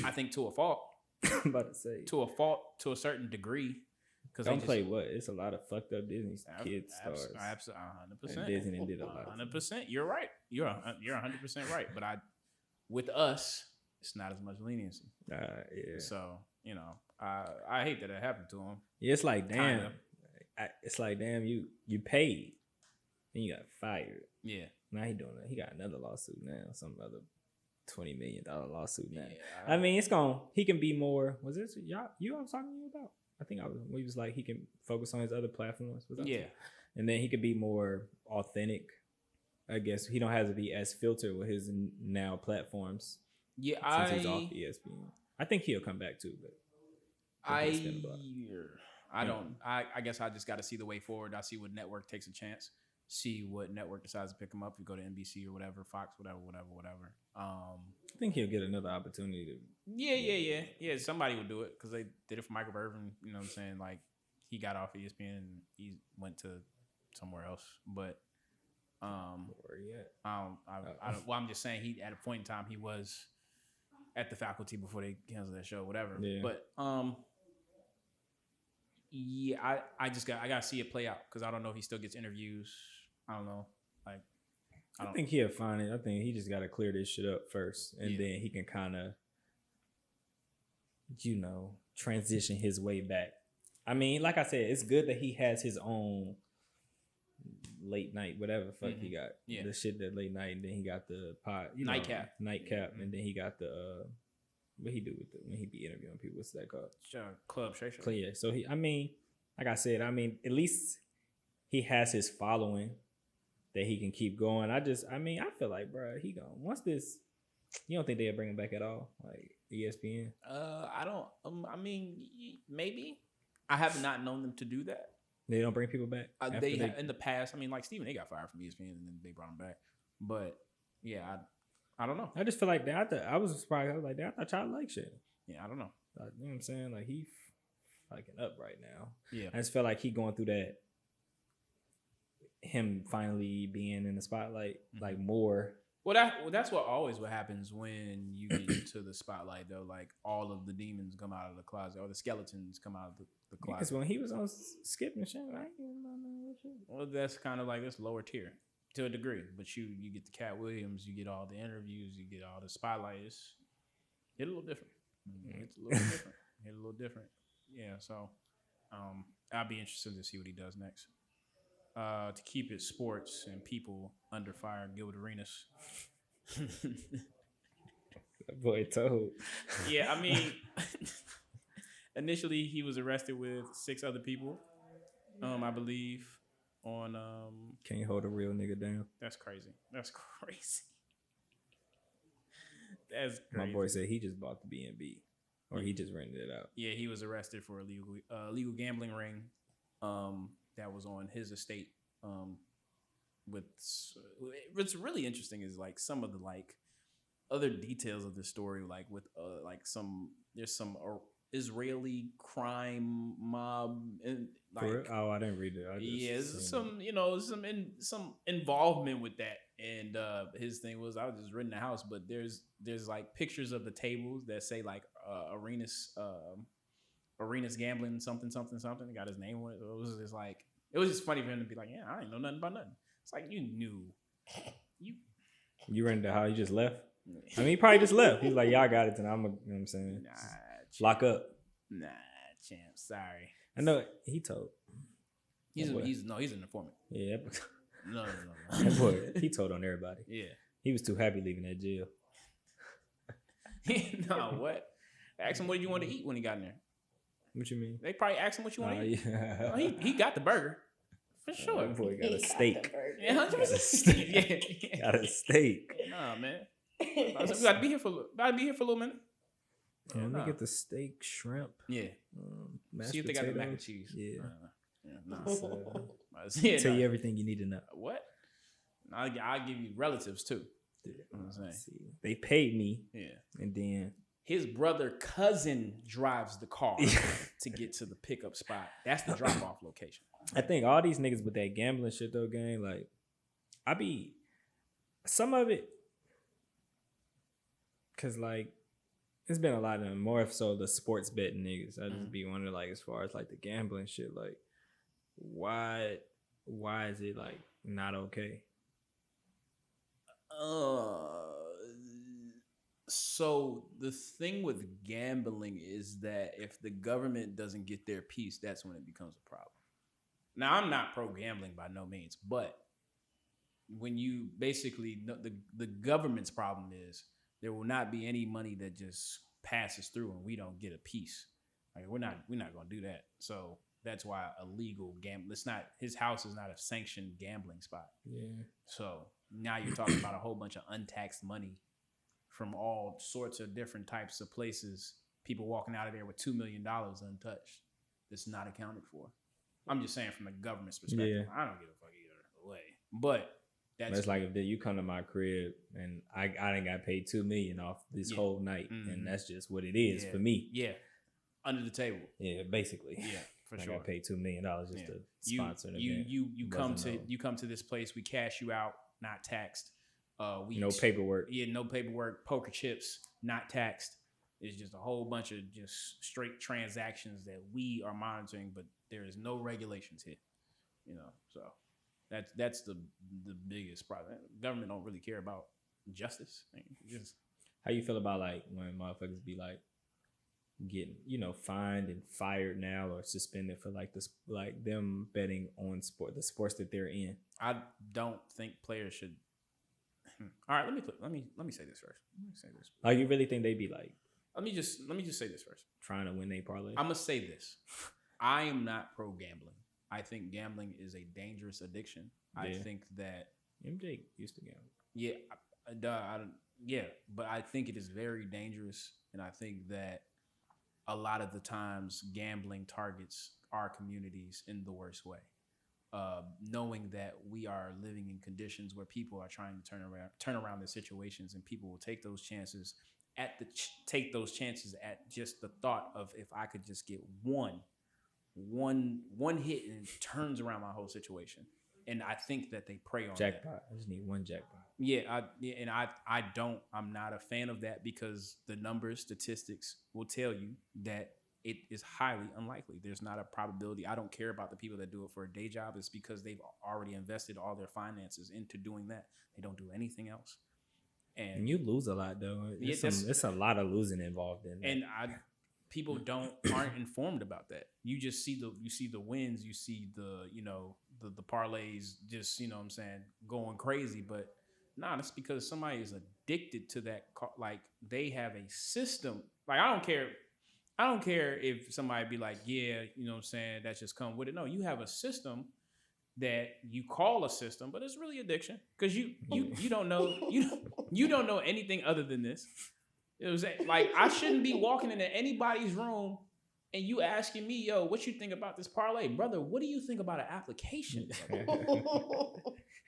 I think to a fault. I'm about to say to a fault to a certain degree. Because don't play what? It's a lot of fucked up Disney kids stars. Absolutely, 100%. And Disney did a lot. 100%. You're right. You're 100% right. But with us, it's not as much leniency. Yeah. So, you know, I hate that it happened to him. Yeah, it's like, damn. Kinda. It's like, damn, you paid. Then you got fired. Yeah. Now he doing it. He got another lawsuit now. Some other $20 million lawsuit now. Yeah. I mean, he can be more. Was this you I was talking to you about? I think we was like, he can focus on his other platforms. Yeah. And then he could be more authentic. I guess he don't have to be as filtered with his now platforms. Yeah, since he's off ESPN. I think he'll come back too, but I guess I just got to see the way forward. I see what network takes a chance. See what network decides to pick him up. You go to NBC or whatever, Fox, whatever. I think he'll get another opportunity to. Yeah. Somebody would do it because they did it for Michael Irvin. You know what I'm saying? Like he got off ESPN and he went to somewhere else. But Where he at? I'm just saying he at a point in time he was at the faculty before they canceled that show, whatever. Yeah. But I gotta see it play out because I don't know if he still gets interviews. I don't know. Like I think he'll find it. I think he just got to clear this shit up first, and then he can kind of, transition his way back. I mean, like I said, it's good that he has his own late night, whatever the fuck he got. Yeah. The shit that late night, and then he got the nightcap, and then he got the what he do with when he be interviewing people. What's that called? Club Shay. Yeah. So like I said, at least he has his following that he can keep going. I feel like, bro, he gone. Once this, you don't think they'll bring him back at all, like ESPN? I don't. Maybe. I have not known them to do that. They don't bring people back. In the past. Like Stephen A got fired from ESPN and then they brought him back. But yeah, I don't know. I just feel like that. I was surprised. I was like, I thought y'all like shit. Yeah, I don't know. You know what I'm saying? Like he fucking up right now. Yeah, I just felt like he going through that. Him finally being in the spotlight, like more. Well, that's what happens when you get into the spotlight, though. Like all of the demons come out of the closet, or the skeletons come out of the closet. Because when he was on Skip and Shannon, I didn't know that shit. Well, that's kind of like this lower tier to a degree, but you get the Cat Williams, you get all the interviews, you get all the spotlight. It's a little different. It's a little different. Hit a little different. Yeah. So, I'll be interested to see what he does next. To keep it sports and people under fire, Gilbert Arenas. That boy told. Yeah, initially he was arrested with 6 other people, I believe, on Can't hold a real nigga down. That's crazy. That's crazy. My boy said he just bought the B&B, or he just rented it out. Yeah, he was arrested for a legal gambling ring. That was on his estate. What's really interesting is like some of the like other details of the story, like with there's some Israeli crime mob and like I didn't read it. Some involvement with that. And his thing was I was just renting the house, but there's like pictures of the tables that say like Arenas gambling something. He got his name on it. It was just funny for him to be like, yeah, I didn't know nothing about nothing. It's like you knew. You rented the house, you just left? He probably just left. He's like, y'all got it tonight. You know what I'm saying? Nah, champ. Lock up. Nah, champ. Sorry. I know he told. He's an informant. Yeah. No. That boy, he told on everybody. Yeah. He was too happy leaving that jail. No, what? Ask him what you want to eat when he got in there. What you mean? They probably asked him what you want to eat. Yeah. He got the burger. For sure. That boy got a steak. Yeah, 100%. Got a steak. Nah, man. We got to be here for a little minute. Yeah, let me get the steak, shrimp. Yeah. Mashed See if they got the mac and potatoes. cheese. Yeah. Tell you everything you need to know. What? I'll give you relatives too. Yeah. You know what I'm saying? See, they paid me. Yeah. And then his cousin drives the car to get to the pickup spot. That's the drop off location. I think all these niggas with that gambling shit though, gang, like some of it, cause like it's been a lot of them, more so the sports betting niggas. I just be wondering like as far as like the gambling shit, like why is it like not okay? So the thing with gambling is that if the government doesn't get their piece, that's when it becomes a problem. Now, I'm not pro gambling by no means, but when you basically the government's problem is there will not be any money that just passes through and we don't get a piece. Like we're not going to do that. So that's why illegal gambling. It's not, his house is not a sanctioned gambling spot. Yeah. So now you're talking about a whole bunch of untaxed money from all sorts of different types of places. People walking out of there with $2 million untouched. That's not accounted for. I'm just saying from the government's perspective. Yeah. I don't give a fuck either way. But that's like if you come to my crib and I done got paid $2 million off this whole night, and that's just what it is for me. Yeah. Under the table. Yeah, basically. Yeah, for sure. I got paid $2 million just to sponsor the event. You come to this place, we cash you out, not taxed. No paperwork. Yeah, no paperwork. Poker chips, not taxed. It's just a whole bunch of just straight transactions that we are monitoring, but there is no regulations here. So that's the biggest problem. Government don't really care about justice. How you feel about like when motherfuckers be like getting fined and fired now or suspended for like them betting on the sports that they're in? I don't think players should. All right, let me say this first. Like, you really think they be like? Let me just say this first. Trying to win they parlay. I'm gonna say this. I am not pro gambling. I think gambling is a dangerous addiction. Yeah. I think that MJ used to gamble. Yeah, but I think it is very dangerous, and I think that a lot of the times gambling targets our communities in the worst way. Knowing that we are living in conditions where people are trying to turn around their situations, and people will take those chances at just the thought of, if I could just get one hit and it turns around my whole situation. And I think that they prey on jackpot. That. I just need one jackpot. I'm not a fan of that, because the statistics will tell you that it is highly unlikely. There's not a probability. I don't care about the people that do it for a day job. It's because they've already invested all their finances into doing that. They don't do anything else. And you lose a lot, though. It's a lot of losing involved in that. And people aren't informed about that. You just see the wins, you see the parlays, just going crazy. But nah, that's because somebody is addicted to that. Like, they have a system. Like, I don't care if somebody be like, yeah, that's just come with it. No, you have a system that you call a system, but it's really addiction, because you don't know you don't know anything other than this. It was like, I shouldn't be walking into anybody's room and you asking me, yo, what you think about this parlay, brother? What do you think about an application?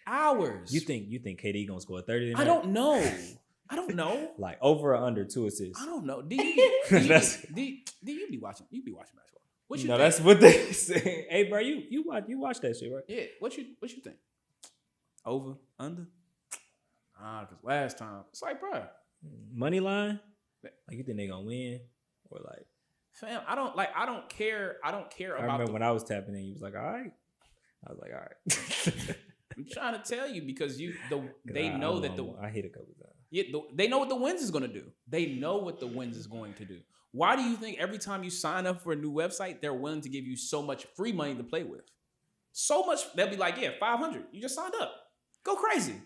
Hours. You think KD gonna score 30 tonight? I don't know. Like, over or under 2 assists? I don't know. Do you be watching? You be watching basketball? What you think? That's what they say. Hey, bro, you watch that shit, right? Yeah. What you think? Over, under? Because last time it's like, bro, money line. Like, you think they gonna win, or like? Fam, I don't care. I remember when I was tapping in, you was like, all right. I was like, all right. I'm trying to tell you, because they know that I hit a couple times. Yeah, they know what the wins is going to do. They know what the wins is going to do. Why do you think every time you sign up for a new website, they're willing to give you so much free money to play with? So much. They'll be like, yeah, $500. You just signed up. Go crazy.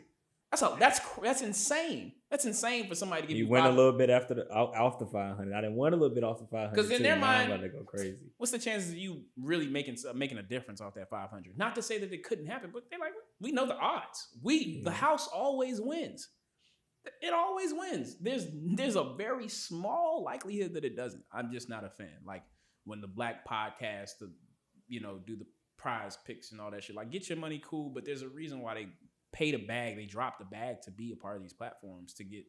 That's insane. That's insane for somebody to give you. You went a little bit off the 500. I didn't want a little bit off the 500. Because in their mind, I'm about to go crazy. What's the chances of you really making a difference off that 500? Not to say that it couldn't happen, but they're like, we know the odds. The house always wins. It always wins. There's a very small likelihood that it doesn't. I'm just not a fan. Like, when the black podcast, do the prize picks and all that shit. Like, get your money, cool, but there's a reason why they pay the bag. They drop the bag to be a part of these platforms, to get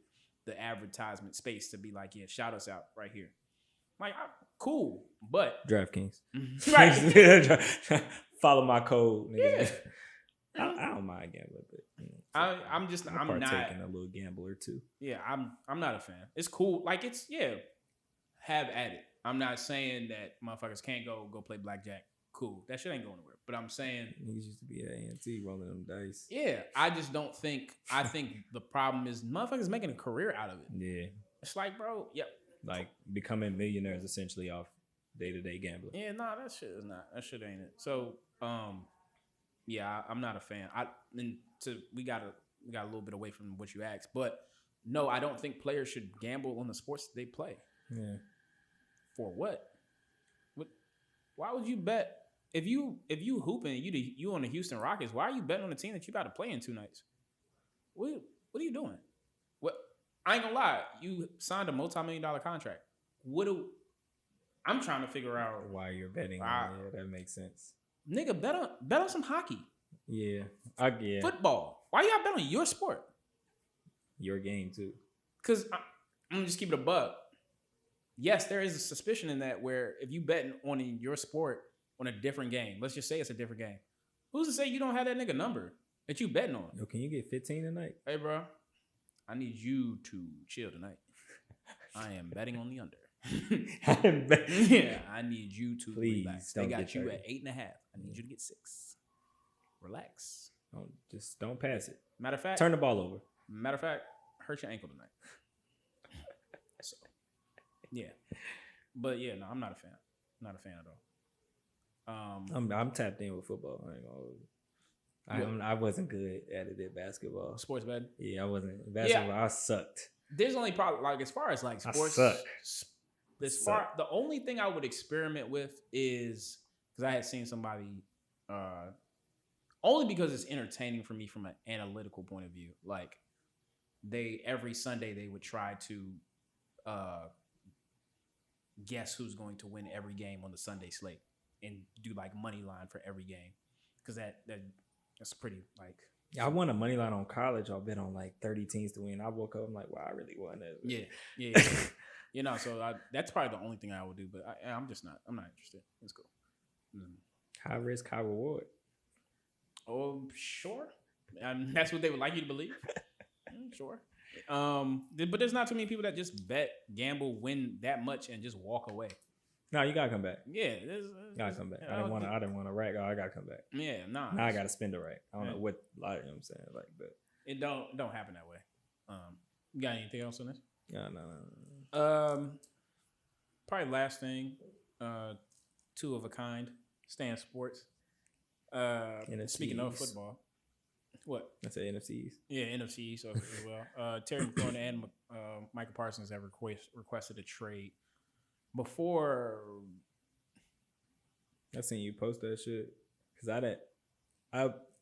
the advertisement space to be like, yeah, shout us out right here. Like, cool, but DraftKings, right? Follow my code, nigga. Yeah. I don't mind gambling, but I'm not taking a little gambler too. Yeah, I'm not a fan. It's cool, like, have at it. I'm not saying that motherfuckers can't go play blackjack. Cool, that shit ain't going nowhere. But I'm saying, niggas used to be at A&T rolling them dice. Yeah, I just don't think. I think the problem is motherfuckers making a career out of it. Yeah, It's like, bro, yep. Like becoming millionaires essentially off day-to-day gambling. Yeah, no, that shit is not. That shit ain't it. So, yeah, I'm not a fan. We got a little bit away from what you asked, but no, I don't think players should gamble on the sports that they play. Yeah. For what? Why would you bet if you hooping you on the Houston Rockets? Why are you betting on a team that you about to play in 2 nights? What are you doing? What? I ain't gonna lie. You signed a multi-million-dollar contract. I'm trying to figure out why you're betting. Yeah, that makes sense. Nigga, bet on some hockey. Yeah. Football. Why y'all bet on your sport? Your game too. Because I'm just keep it a buck. Yes, there is a suspicion in that where if you betting on your sport on a different game, let's just say it's a different game. Who's to say you don't have that nigga number that you betting on? Yo, can you get 15 tonight? Hey, bro, I need you to chill tonight. I am betting on the under. Yeah, I need you to relax. They got you at 8.5. I need you to get 6. Relax. Don't pass it. Matter of fact, turn the ball over. Matter of fact, hurt your ankle tonight. So, yeah, but yeah, no, I'm not a fan. Not a fan at all. I'm tapped in with football. I wasn't good at it at basketball. Sports betting? Yeah, I wasn't. Basketball, yeah. I sucked. There's only probably like as far as like sports. The only thing I would experiment with is because I had seen somebody. Only because it's entertaining for me from an analytical point of view. Like every Sunday they would try to guess who's going to win every game on the Sunday slate and do like money line for every game because that's pretty like. Yeah, I won a money line on college. I'll bet on like 30 teams to win. I woke up, I'm like, wow, I really won that. Yeah. You know, so that's probably the only thing I would do. But I'm not interested. It's cool. High risk, high reward. Oh, sure. That's what they would like you to believe. Sure. But there's not too many people that just bet, gamble, win that much, and just walk away. No, you gotta come back. Yeah, gotta come back. I didn't want to rack. Oh, I gotta come back. Yeah, nah. Now I gotta spend a rack. I don't know what. You know what I'm saying, like, but it don't happen that way. You got anything else on this? No. Probably last thing. 2 of a kind. Stay in sports. Speaking of football, what? I said NFCs. Yeah, NFCs as well. Terry McLaurin and Micah Parsons have requested a trade. Before I seen you post that shit because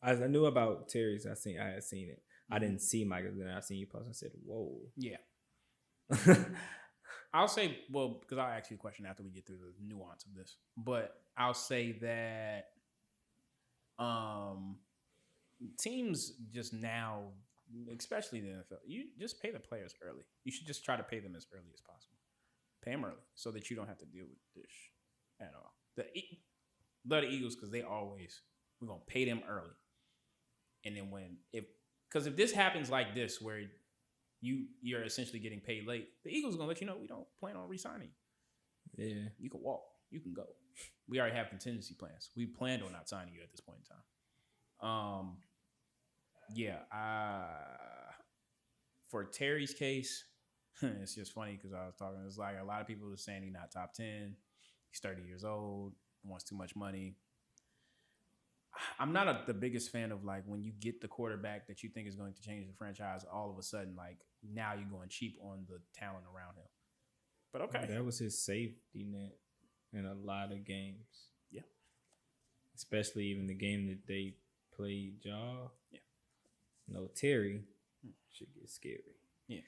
I knew about Terry's. I had seen it. I didn't see Micah. Then I seen you post. I said, "Whoa." Yeah. I'll say because I'll ask you a question after we get through the nuance of this. But I'll say that teams just now, especially the NFL, you just pay the players early. You should just try to pay them as early as possible. Pay them early so that you don't have to deal with this at all. The Eagles, because we're going to pay them early. And then because if this happens like this, where you're essentially getting paid late, the Eagles are going to let you know we don't plan on re-signing you. Yeah. You can walk. You can go. We already have contingency plans. We planned on not signing you at this point in time. For Terry's case, it's just funny because I was talking. It's like a lot of people are saying he's not top 10. He's 30 years old. Wants too much money. I'm not the biggest fan of like when you get the quarterback that you think is going to change the franchise. All of a sudden, like now you're going cheap on the talent around him. But okay, that was his safety net in a lot of games. Yeah, especially even the game that they played y'all. Yeah, no Terry should get scary. Yeah.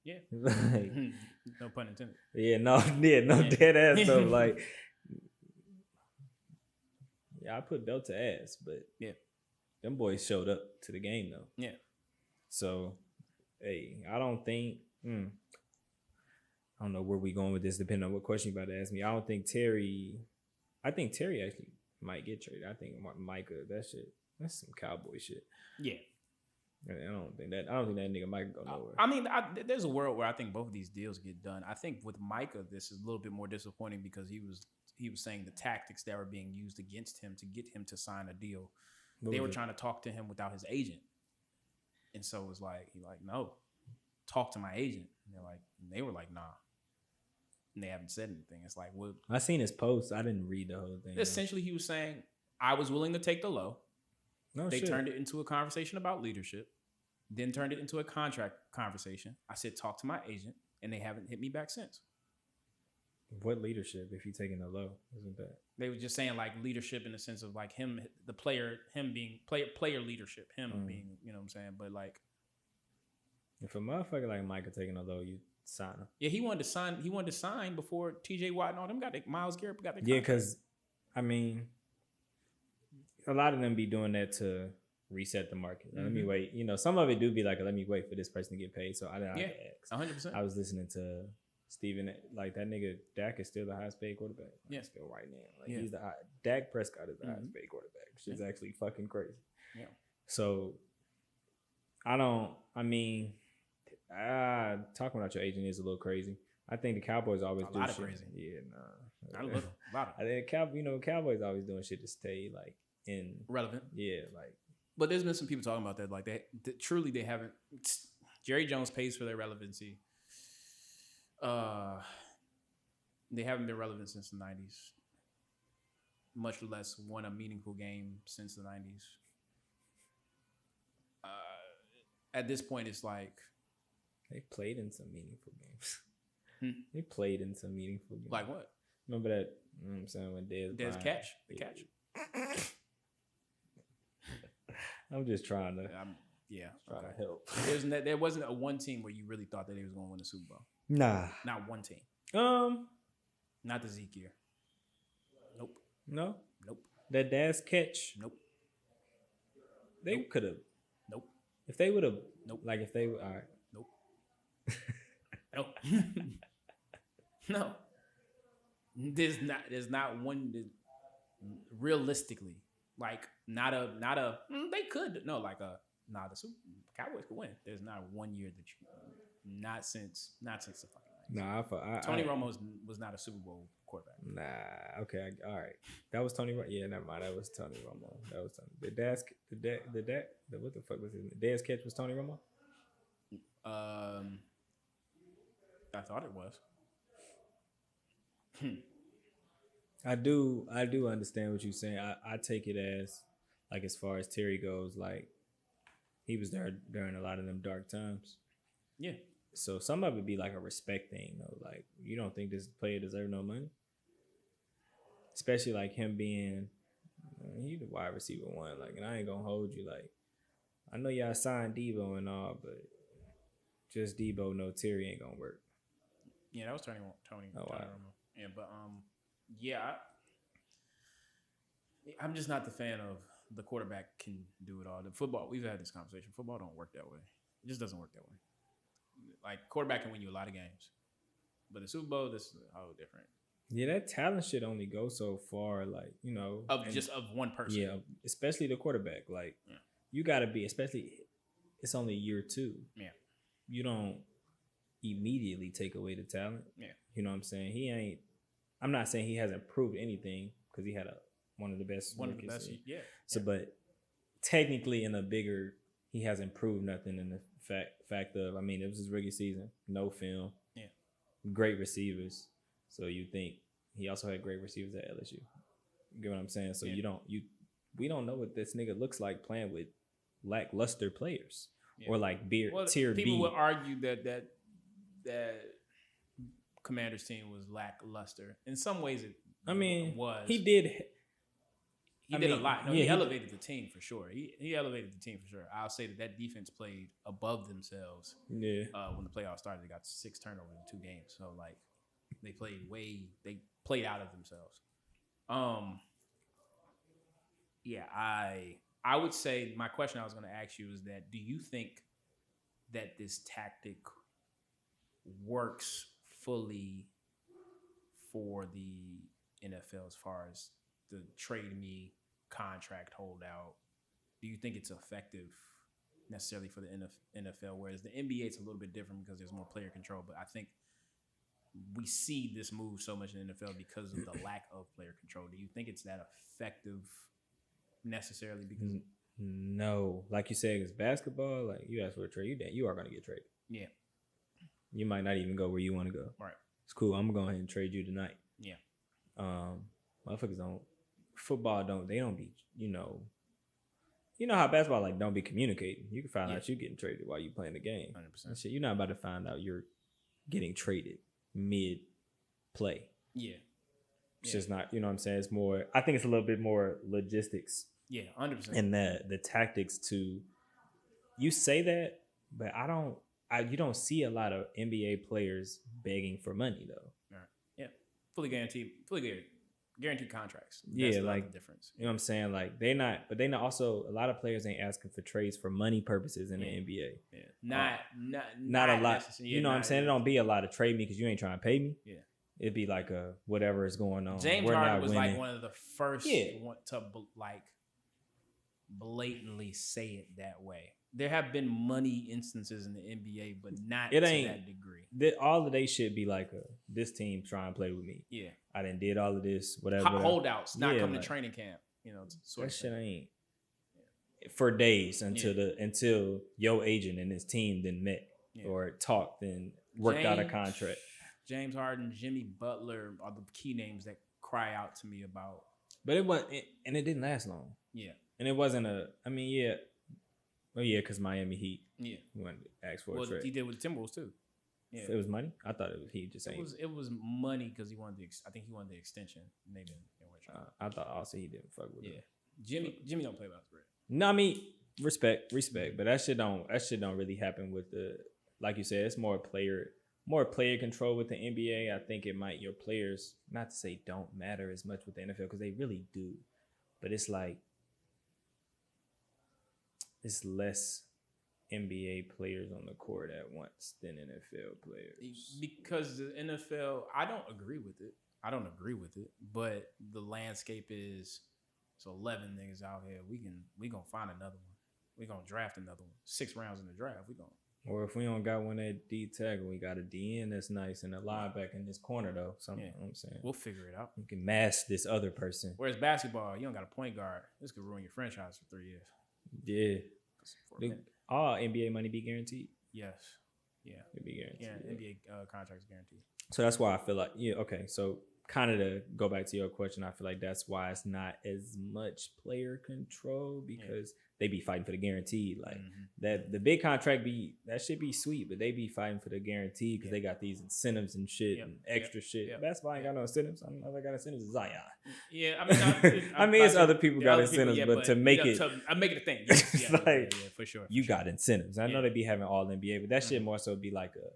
Yeah. Like, no pun intended. Yeah, no dead ass stuff. Like, yeah, I put belt to ass, but yeah, them boys showed up to the game though. Yeah. So, hey, I don't think. I don't know where we going with this, depending on what question you about to ask me. I think Terry actually might get traded. I think Micah, that's some cowboy shit. Yeah. I don't think that nigga Micah go nowhere. I mean, there's a world where I think both of these deals get done. I think with Micah, this is a little bit more disappointing because he was saying the tactics that were being used against him to get him to sign a deal. They were trying to talk to him without his agent. And so it was like, no, talk to my agent. And they were like, nah. And they haven't said anything. It's like, what? I seen his post. I didn't read the whole thing. Essentially, he was saying, I was willing to take the low. No They shit. turned it into a conversation about leadership, then turned it into a contract conversation. I said, talk to my agent, and they haven't hit me back since. What leadership if you taking the low? Isn't that? They were just saying like leadership in the sense of like him, the player, him being player leadership, him being, you know what I'm saying? But like, If a motherfucker like Micah taking a low, you sign him. yeah, he wanted to sign before TJ Watt and all them got their, Miles Garrett got their Yeah, contract. because I mean, a lot of them be doing that to reset the market. Let me wait. You know, some of it do be like, let me wait for this person to get paid. So I Yeah, ask. 100%. I was listening to Steven, like that nigga Dak is still the highest paid quarterback. Yeah. Still right now. Like Yeah. he's Dak Prescott is the highest paid quarterback. Which is actually fucking crazy. Yeah. So talking about your agent is a little crazy. I think the Cowboys always do lot of shit. crazy. Yeah, nah. Not a little, a lot of I think Cowboys always doing shit to stay like in relevant. yeah, like But there's been some people talking about that. Like truly they haven't. Jerry Jones pays for their relevancy. They haven't been relevant since the 90s. Much less won a meaningful game since the 90s. At this point, it's like they played in some meaningful games. They played in some meaningful games. like what? Remember that? You know what I'm saying when There's catch. The catch. I'm just trying to Yeah. try Okay. to help. There wasn't a one team where you really thought that they was going to win the Super Bowl. Nah. Not one team. Not the Zeke year. Nope. No. Nope. That Daz catch. Nope. They could have. Nope. If they would have. Nope. Like if they. All right. Nope. Nope. No. There's not one that, realistically, like not a they could the Cowboys could win. There's not one year that you not since the fucking 90s. Nah, Tony Romo was not a Super Bowl quarterback. Nah, okay, all right. That was Tony. Yeah, never mind. That was Tony Romo. That was Tony. What the fuck was his name? Daz catch was Tony Romo. I thought it was. I do understand what you're saying. I take it as like as far as Terry goes, like he was there during a lot of them dark times. Yeah. So some of it be like a respect thing, though. Like you don't think this player deserve no money, especially like him being he the wide receiver one. Like, and I ain't gonna hold you. Like, I know y'all signed Debo and all, but just Debo, no Terry ain't gonna work. Yeah, that was Tony Oh, Romo. wow. Yeah, but yeah, I'm just not the fan of the quarterback can do it all. The football, we've had this conversation. Football don't work that way. It just doesn't work that way. Like quarterback can win you a lot of games, but the Super Bowl, this is how different. Yeah, that talent shit only goes so far. Like Of one person. Yeah, especially the quarterback. Like you got to be, especially it's only year 2. Yeah, you don't immediately take away the talent. Yeah, you know what I'm saying. I'm not saying he hasn't proved anything because he had one of the best. Yeah. So, but technically, he hasn't proved nothing in the fact of. I mean, it was his rookie season, no film. Yeah, great receivers. So you think he also had great receivers at LSU. You get what I'm saying? So we don't know what this nigga looks like playing with lackluster players or like tier B. People would argue that Commanders team was lackluster. In some ways, it was. He did. He did a lot. No, he elevated the team for sure. He elevated the team for sure. I'll say that defense played above themselves. Yeah. When the playoffs started, they got 6 turnovers in 2 games. So like, they played out of themselves. Yeah, I would say my question I was going to ask you is that do you think that this tactic works fully for the NFL as far as the trade me contract holdout? Do you think it's effective necessarily for the NFL? Whereas the NBA is a little bit different because there's more player control, but I think we see this move so much in the NFL because of the lack of player control. Do you think it's that effective necessarily? Because no, like you said, it's basketball. Like you ask for a trade, you are going to get traded. Yeah. You might not even go where you want to go. Right. It's cool. I'm gonna go ahead and trade you tonight. Yeah. Motherfuckers they don't be, you know how basketball like don't be communicating. You can find out you getting traded while you playing the game. 100%. Shit, you're not about to find out you're getting traded mid play. Yeah. It's just not, you know what I'm saying? It's more, I think it's a little bit more logistics. Yeah, 100%. And the tactics to, you say that, but you don't see a lot of NBA players begging for money though. Right. Yeah. Fully guaranteed contracts. That's like the difference. You know what I'm saying? Like they're not also, a lot of players ain't asking for trades for money purposes in the NBA. Yeah. Not a lot. You know what I'm saying? It don't be a lot of trade me because you ain't trying to pay me. Yeah. It'd be like whatever is going on. James Harden was like one of the first to blatantly say it that way. There have been money instances in the NBA, but not to that degree. All of they should be like this team trying to play with me. Yeah, I done did all of this, whatever. Holdouts, not coming to training camp. You know, that shit ain't for days until your agent and his team then met or talked and worked out a contract. James Harden, Jimmy Butler are the key names that cry out to me about. But it didn't last long. Yeah. And it wasn't because Miami Heat. Yeah. Wanted to ask for a trade. He did with the Timberwolves too. Yeah. It was money? I thought it was Heat just saying. It was money because he wanted I think he wanted the extension. And they didn't I thought also he didn't fuck with it. Jimmy don't play about the bread. No, I mean, respect, but that shit don't really happen with the, like you said, it's more player control with the NBA. I think your players, not to say don't matter as much with the NFL because they really do, but it's like it's less NBA players on the court at once than NFL players. Because the NFL, I don't agree with it, but the landscape is, it's 11 niggas out here. We gonna find another one. We gonna draft another one. 6 rounds in the draft. Or if we don't got one at D tackle, we got a DN that's nice and a linebacker in this corner though. You know what I'm saying? We'll figure it out. You can mask this other person. Whereas basketball, you don't got a point guard. This could ruin your franchise for 3 years. Yeah. All NBA money be guaranteed? Yes. Yeah. It'd be guaranteed. Yeah, NBA contracts guaranteed. So that's why I feel like, okay. So kind of to go back to your question, I feel like that's why it's not as much player control because they be fighting for the guaranteed. Like that, the big contract that should be sweet, but they be fighting for the guaranteed because they got these incentives and shit and extra shit. Basketball ain't got no incentives. I don't know if I got incentives. Zion. Yeah, I mean, it's other people got incentives, but to make it, I make it a thing. Yeah, for sure. You got incentives. I know they be having all NBA, but that shit more so be like a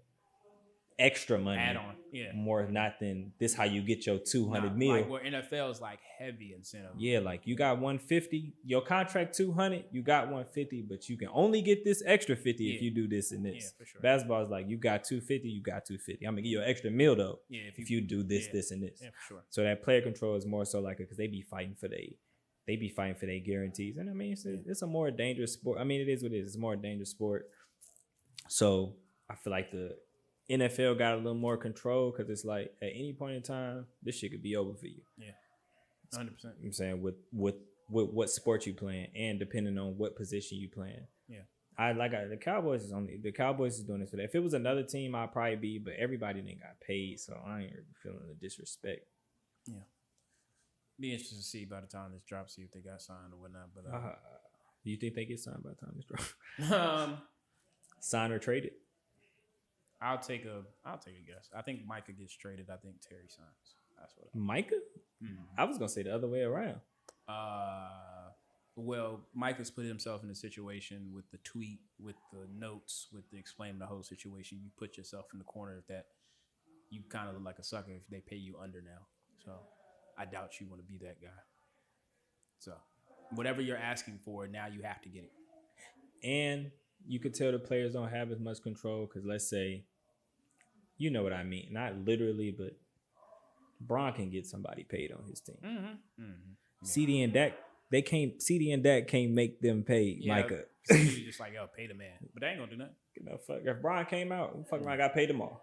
extra money add on, more not than this how you get your 200 mil. Like where NFL is like heavy incentive. Yeah, like you got 150, your contract 200, you got 150, but you can only get this extra 50 if you do this and this. Yeah, for sure. Basketball is like you got 250, you got 250. I'm gonna give you an extra mil though. Yeah, if you do this, this, and this. Yeah, for sure. So that player control is more so like because they be fighting for their guarantees, and I mean it's a more dangerous sport. I mean it is what it is. It's a more dangerous sport. So I feel like the NFL got a little more control because it's like at any point in time, this shit could be over for you. Yeah, 100%. I'm saying with what sport you playing and depending on what position you playing. Yeah, the Cowboys is doing this for that. If it was another team, I'd probably be, but everybody didn't got paid, so I ain't really feeling the disrespect. Yeah, be interesting to see by the time this drops, see if they got signed or whatnot. But do you think they get signed by the time this drops? Signed or traded? I'll take a guess. I think Micah gets traded. I think Terry signs. That's what. Micah? Mm-hmm. I was gonna say the other way around. Well, Micah's put himself in a situation with the tweet, with the notes, with the explaining the whole situation. You put yourself in the corner that you kind of look like a sucker if they pay you under now. So I doubt you want to be that guy. So whatever you're asking for, now you have to get it. And you could tell the players don't have as much control because let's say, you know what I mean, not literally, but Bron can get somebody paid on his team. Mm-hmm. Mm-hmm. CD and Dak can't make them pay Micah. Just like, pay the man, but they ain't gonna do nothing. Fuck. If Bron came out, fuck, I got paid tomorrow.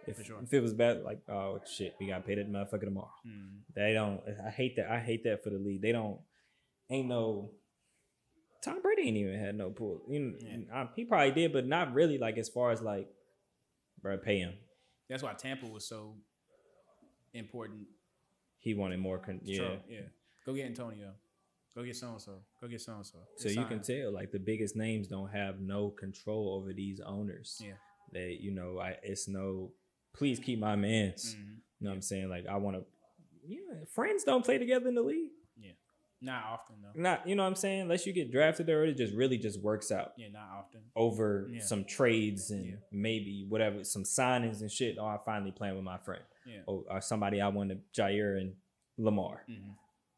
Yeah, for sure. If it was bad, like, oh shit, we got paid that motherfucker tomorrow. Mm-hmm. They don't. I hate that for the league. They don't. Ain't no. Tom Brady ain't even had no pull. He probably did, but not really. Like as far as like bro, pay him. That's why Tampa was so important. He wanted more. Yeah. Go get Antonio. Go get so-and-so. Go get so-and-so. So you can tell, like, the biggest names don't have no control over these owners. Yeah. That, you know, it's no, please keep my mans. Mm-hmm. You know what I'm saying? Like, I want to, friends don't play together in the league. Yeah. Not often, though. Not, you know what I'm saying? Unless you get drafted there, it just really just works out. Yeah, not often. Over some trades and maybe whatever, some signings and shit. Oh, I finally playing with my friend. Yeah. Or somebody I wanted, Jair and Lamar. Mm-hmm.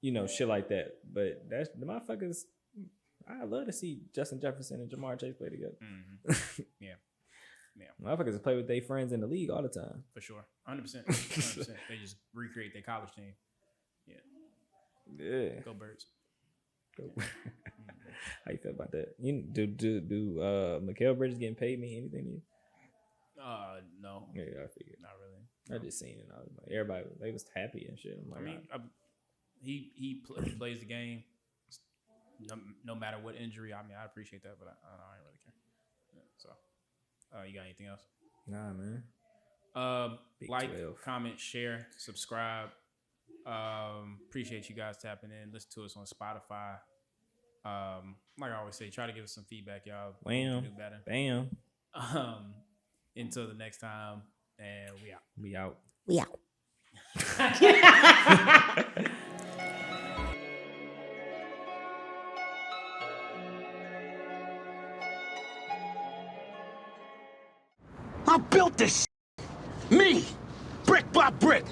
You know, shit like that. But that's the motherfuckers. I love to see Justin Jefferson and Jamar Chase play together. Mm-hmm. Yeah. Motherfuckers play with their friends in the league all the time. For sure. 100%. 100%. They just recreate their college team. Yeah. Go Birds. Go. How you feel about that? You do Mikal Bridges getting paid mean anything to you? No. Yeah, I figured. Not really. I just seen it. I was like, everybody, they was happy and shit. I'm like, he plays the game no matter what injury. I mean, I appreciate that, but I don't really care. Yeah, so, you got anything else? Nah, man. Like, 12. Comment, share, subscribe. Appreciate you guys tapping in. Listen to us on Spotify. Like I always say, try to give us some feedback, y'all. Bam. Do better. Bam. Until the next time, and we out. We out. I built this. Me, brick by brick.